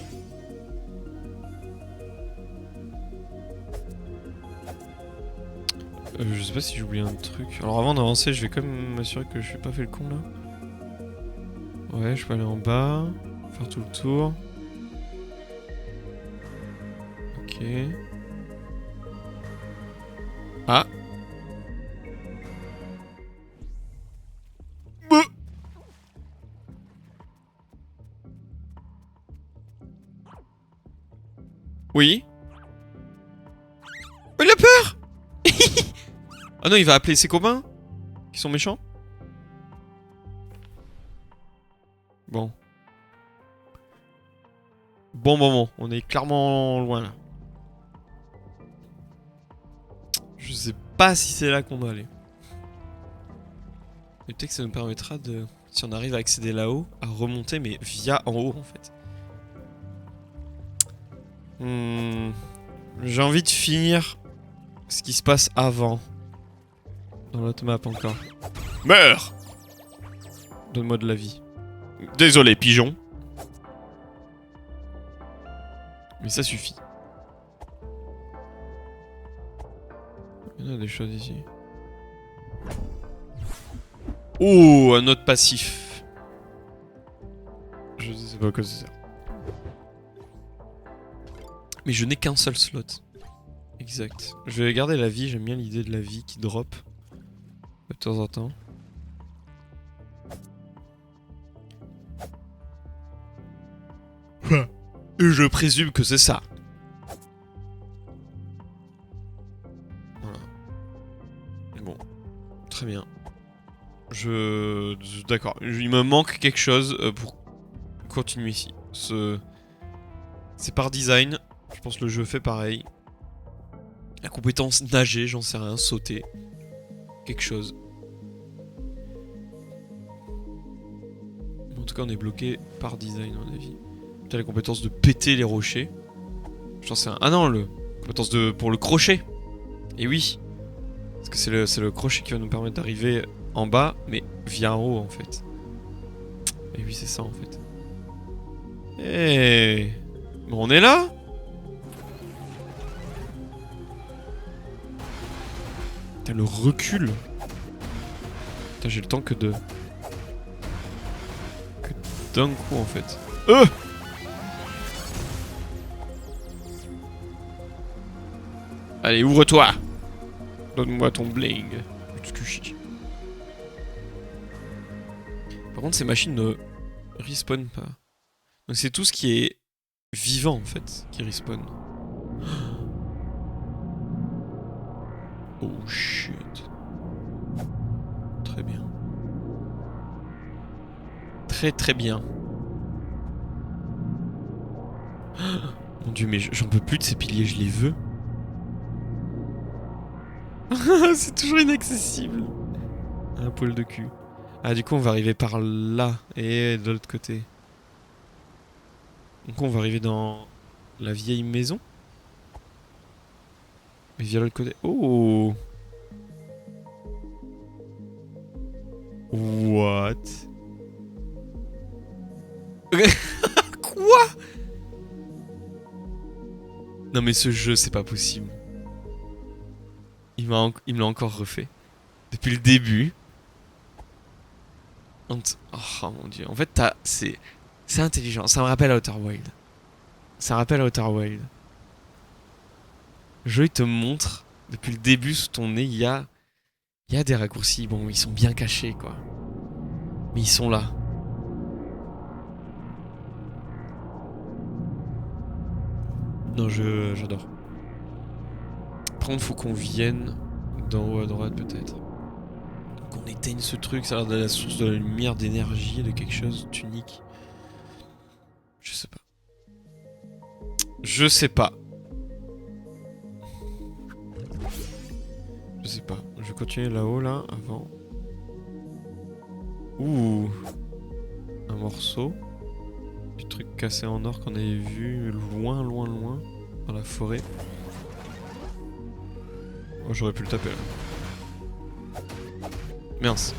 Je sais pas si j'ai oublié un truc. Alors avant d'avancer, je vais quand même m'assurer que je n'ai pas fait le con là. Ouais, je peux aller en bas. Faire tout le tour. Ok. Ah. Oui. Oh, il a peur. Ah non, il va appeler ses copains qui sont méchants. Bon. Bon. On est clairement loin là. Je sais pas si c'est là qu'on doit aller. Mais peut-être que ça nous permettra de, si on arrive à accéder là-haut, à remonter mais via en haut en fait. J'ai envie de finir ce qui se passe avant. Dans l'autre map encore. Meurs! Donne-moi de la vie. Désolé, pigeon. Mais ça suffit. Il y a des choses ici. Oh, un autre passif. Je sais pas à quoi ça sert. Mais je n'ai qu'un seul slot. Exact. Je vais garder la vie, j'aime bien l'idée de la vie qui drop. De temps en temps. Je présume que c'est ça. Voilà. Bon. Très bien. D'accord. Il me manque quelque chose pour continuer ici. C'est par design. Je pense que le jeu fait pareil. La compétence nager, j'en sais rien, sauter. Quelque chose. En tout cas, on est bloqué par design, à mon avis. T'as la compétence de péter les rochers. J'en sais rien. Ah non, la compétence pour le crochet. Et oui. Parce que c'est le crochet qui va nous permettre d'arriver en bas, mais via en haut, en fait. Et oui, c'est ça, en fait. Eh, bon, on est là? Putain, le recul. Putain, j'ai le temps que d'un coup, en fait. Allez, ouvre-toi. Donne-moi ton bling. Par contre, ces machines ne respawnent pas. Donc c'est tout ce qui est vivant, en fait, qui respawn. Oh shit. Très bien. Très bien. Mon dieu, mais j'en peux plus de ces piliers, je les veux. C'est toujours inaccessible. Un poil de cul. Ah, du coup, on va arriver par là et de l'autre côté. Donc, on va arriver dans la vieille maison. Mais via l'autre côté. Oh! What? Quoi? Non, mais ce jeu, c'est pas possible. Il me l'a encore refait. Depuis le début. Oh mon dieu. En fait, c'est intelligent. Ça me rappelle Outer Wild. Ça rappelle Outer Wild. Le jeu, il te montre, depuis le début, sous ton nez, il y a des raccourcis. Bon, ils sont bien cachés, quoi. Mais ils sont là. Non, j'adore. Par contre, faut qu'on vienne d'en haut à droite, peut-être. Qu'on éteigne ce truc, ça a l'air de la source de la lumière, d'énergie, de quelque chose d'unique. Je sais pas. Je sais pas. Je sais pas. Je vais continuer là-haut, là, avant. Ouh. Un morceau. Du truc cassé en or qu'on avait vu loin, loin, loin. Dans la forêt. Oh, j'aurais pu le taper, là. Mince.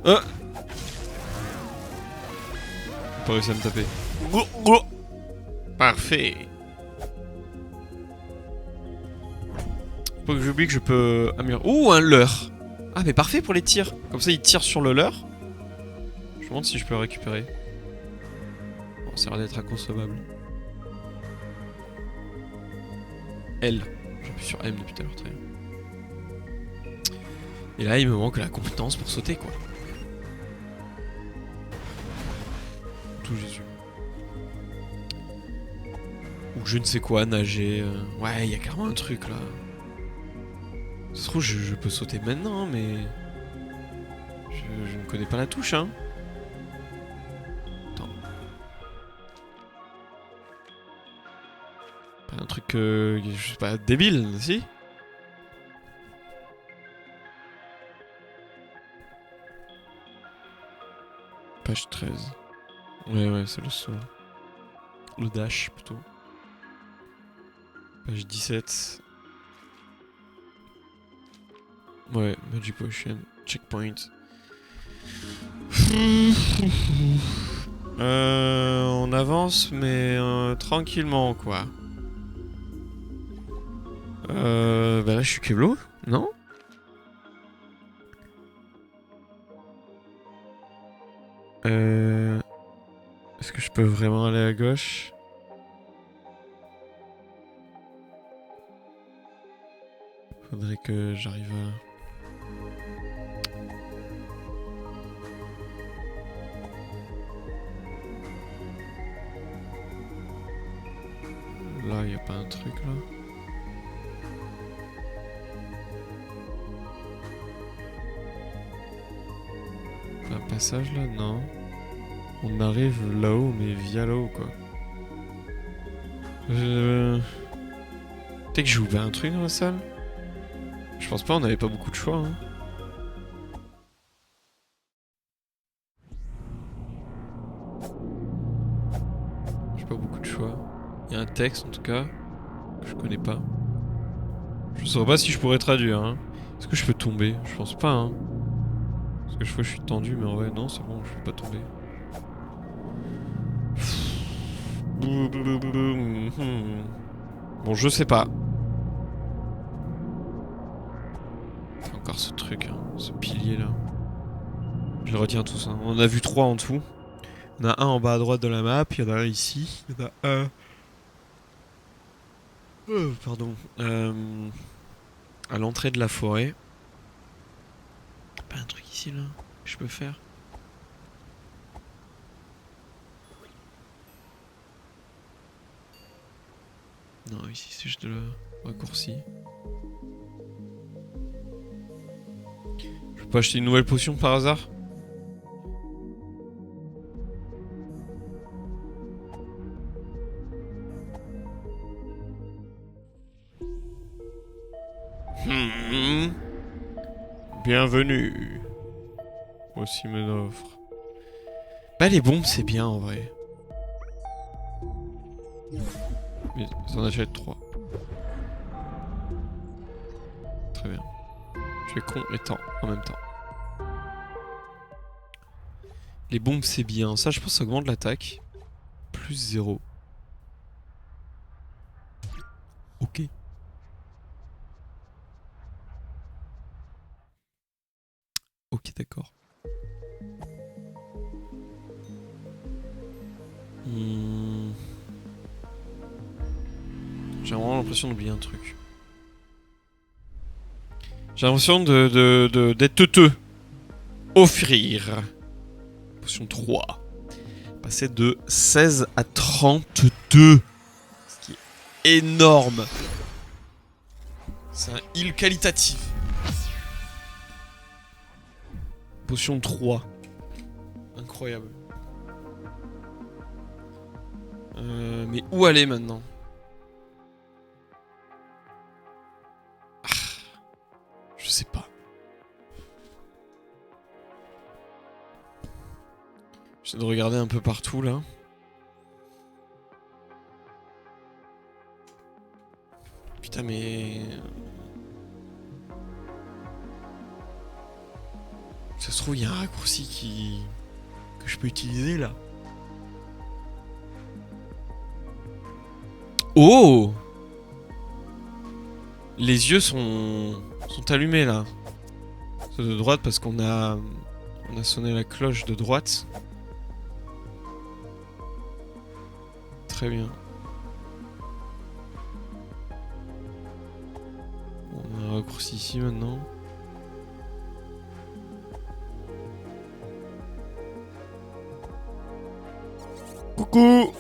Ah! Pas réussi à me taper. Parfait. Faut que j'oublie que je peux améliorer. Ouh, un leurre. Ah, mais parfait pour les tirs. Comme ça, il tire sur le leurre. Je me demande si je peux le récupérer. Bon, ça a l'air d'être inconsommable. L. J'appuie sur M depuis tout à l'heure, très bien. Et là, il me manque la compétence pour sauter, quoi. Tout Jésus. Ou je ne sais quoi, nager. Ouais, il y a carrément un truc, là. Ça se trouve, je peux sauter maintenant, hein, mais... Je ne connais pas la touche, hein. Attends. Pas un truc, je sais pas, débile, si? Page 13. Ouais, c'est le saut. Le dash, plutôt. Page 17. Ouais, Magic Potion. Checkpoint. On avance, mais tranquillement, quoi. Bah là, je suis Keblo, non? Est-ce que je peux vraiment aller à gauche? Faudrait que j'arrive à... Là, y a pas un truc, là? Un passage, là? Non. On arrive là-haut, mais via là-haut, quoi. Peut-être que j'ai ouvert un truc dans la salle? Je pense pas, on avait pas beaucoup de choix, hein. J'ai pas beaucoup de choix. Il y a un texte, en tout cas, que je connais pas. Je saurais pas si je pourrais traduire, hein. Est-ce que je peux tomber? Je pense pas, hein. Parce que je vois que je suis tendu, mais en vrai, non, c'est bon, je vais pas tomber. Bon, je sais pas. Encore ce truc, hein, ce pilier là. Je le retiens tous. Hein. On en a vu 3 en dessous. Il y en a un en bas à droite de la map, il y en a un ici. Il y en a un. Pardon. À l'entrée de la forêt. Pas un truc ici là que je peux faire? Non, ici c'est juste de la raccourci. Je peux pas acheter une nouvelle potion par hasard? Bienvenue. Voici mes offres. Bah les bombes c'est bien en vrai. Mais j'en achète 3. Très bien. Je fais con et temps en même temps. Les bombes c'est bien. Ça je pense que ça augmente l'attaque. Plus 0. Ok. Ok, d'accord. J'ai vraiment l'impression d'oublier un truc. J'ai l'impression d'être teuteux. Offrir. Potion 3. Passer de 16 à 32. Ce qui est énorme. C'est un heal qualitatif. Potion 3. Incroyable. Mais où aller maintenant? Je sais pas. J'essaie de regarder un peu partout là. Putain mais... Ça se trouve il y a un raccourci que je peux utiliser là. Oh! Les yeux sont allumés là. Ceux de droite parce qu'on a sonné la cloche de droite. Très bien. On a un raccourci ici maintenant. Coucou.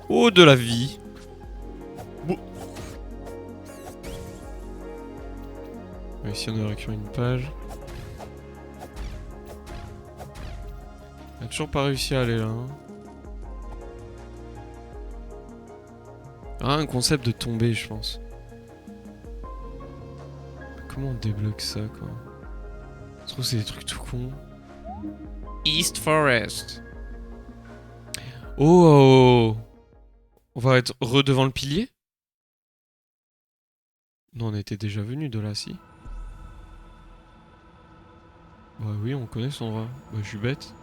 Oh, de la vie. Ici on a récupéré une page. On a toujours pas réussi à aller là. Hein. Ah, un concept de tomber, je pense. Comment on débloque ça, quoi? Je trouve que c'est des trucs tout cons. East Forest. Oh, on va être redevant le pilier? Non, on était déjà venu de là, si. Bah oui, on connaît son endroit. Bah je suis bête.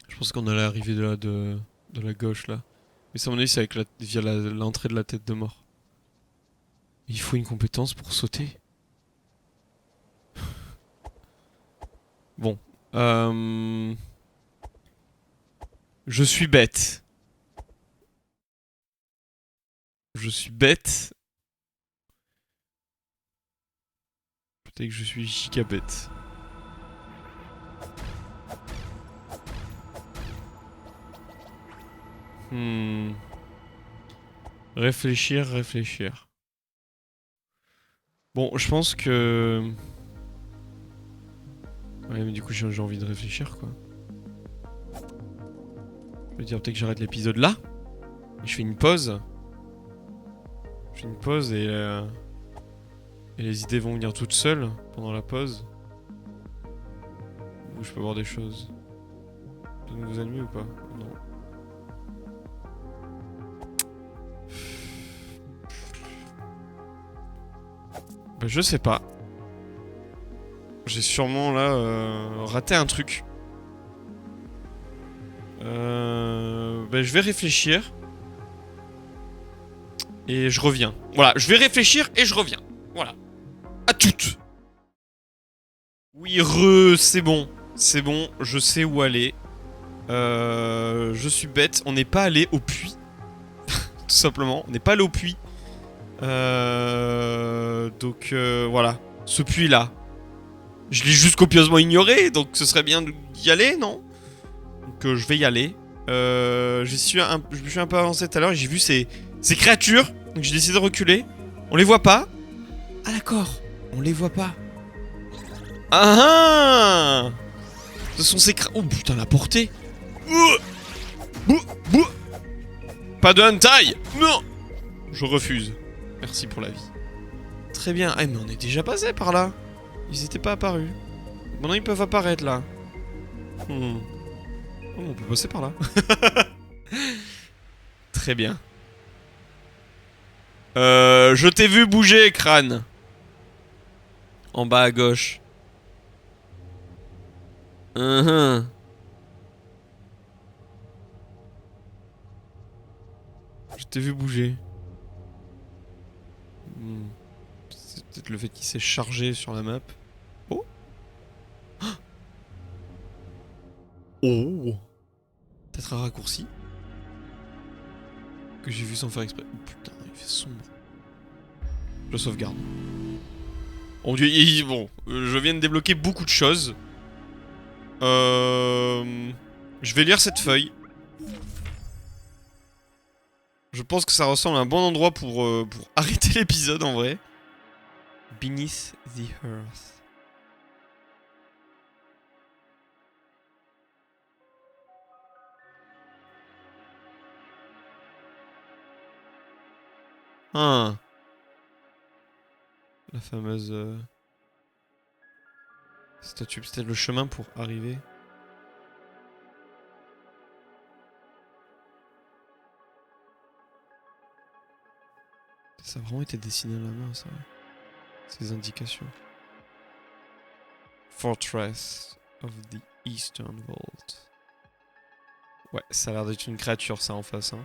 Je pense qu'on allait arriver de là, de la gauche, là. Mais ça, à mon avis, c'est avec via l'entrée de la tête de mort. Il faut une compétence pour sauter. Bon. Je suis bête. Je suis bête. Peut-être que je suis giga bête. Réfléchir, réfléchir. Bon, je pense que... Ouais, mais du coup, j'ai envie de réfléchir, quoi. Je veux dire, peut-être que j'arrête l'épisode là. Et je fais une pause. Je fais une pause et les idées vont venir toutes seules pendant la pause. Ou je peux voir des choses. De nouveaux ennemis ou pas? Non. Bah, je sais pas. J'ai sûrement là raté un truc. Bah, je vais réfléchir. Et je reviens. Voilà, je vais réfléchir et je reviens. Voilà. À toutes. Oui, c'est bon. C'est bon, je sais où aller. Je suis bête. On n'est pas allé au puits. Tout simplement. On n'est pas allé au puits. Donc voilà. Ce puits là. Je l'ai juste copieusement ignoré. Donc ce serait bien d'y aller, non? Donc je vais y aller. Je me suis un peu avancé tout à l'heure et j'ai vu ces créatures. Donc j'ai décidé de reculer. On les voit pas. Ah d'accord. On les voit pas. Ah ah. Ce sont ces créatures. Oh putain la portée. Pas de hentai. Non. Je refuse. Merci pour la vie. Très bien. Ah mais on est déjà passé par là. Ils étaient pas apparus. Maintenant ils peuvent apparaître là. Oh, on peut passer par là. Très bien. Je t'ai vu bouger, crâne. En bas à gauche. Je t'ai vu bouger. C'est peut-être le fait qu'il s'est chargé sur la map. Oh. Oh. Peut-être un raccourci. Que j'ai vu sans faire exprès. Oh, putain, il fait sombre. Je sauvegarde. Oh Dieu, bon, je viens de débloquer beaucoup de choses. Je vais lire cette feuille. Je pense que ça ressemble à un bon endroit pour arrêter l'épisode en vrai. Beneath the Earth. Ah. La fameuse statue, c'était le chemin pour arriver. Ça a vraiment été dessiné à la main, ça. Ces indications. Fortress of the Eastern Vault. Ouais, ça a l'air d'être une créature, ça, en face. Hein.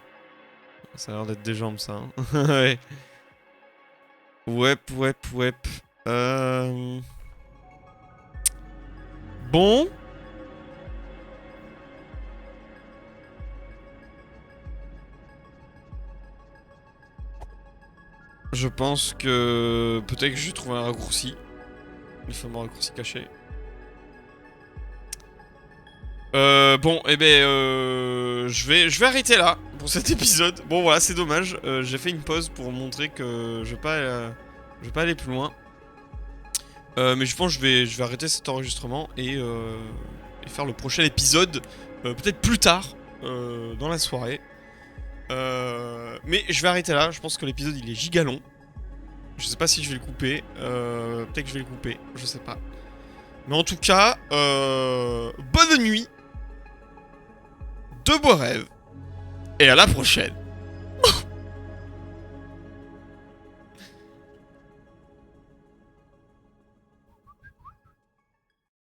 Ça a l'air d'être des jambes, ça. Hein. Ouais. Wep. Bon. Je pense que peut-être que je vais trouver un raccourci. Le fameux raccourci caché. Bon, eh ben, je vais arrêter là pour cet épisode. Bon, voilà, c'est dommage. J'ai fait une pause pour montrer que je vais pas aller plus loin. Mais je pense que je vais arrêter cet enregistrement et faire le prochain épisode peut-être plus tard dans la soirée. Mais je vais arrêter là. Je pense que l'épisode il est giga long. Je sais pas si je vais le couper. Peut-être que je vais le couper. Je sais pas. Mais en tout cas, bonne nuit. De beaux rêves. Et à la prochaine.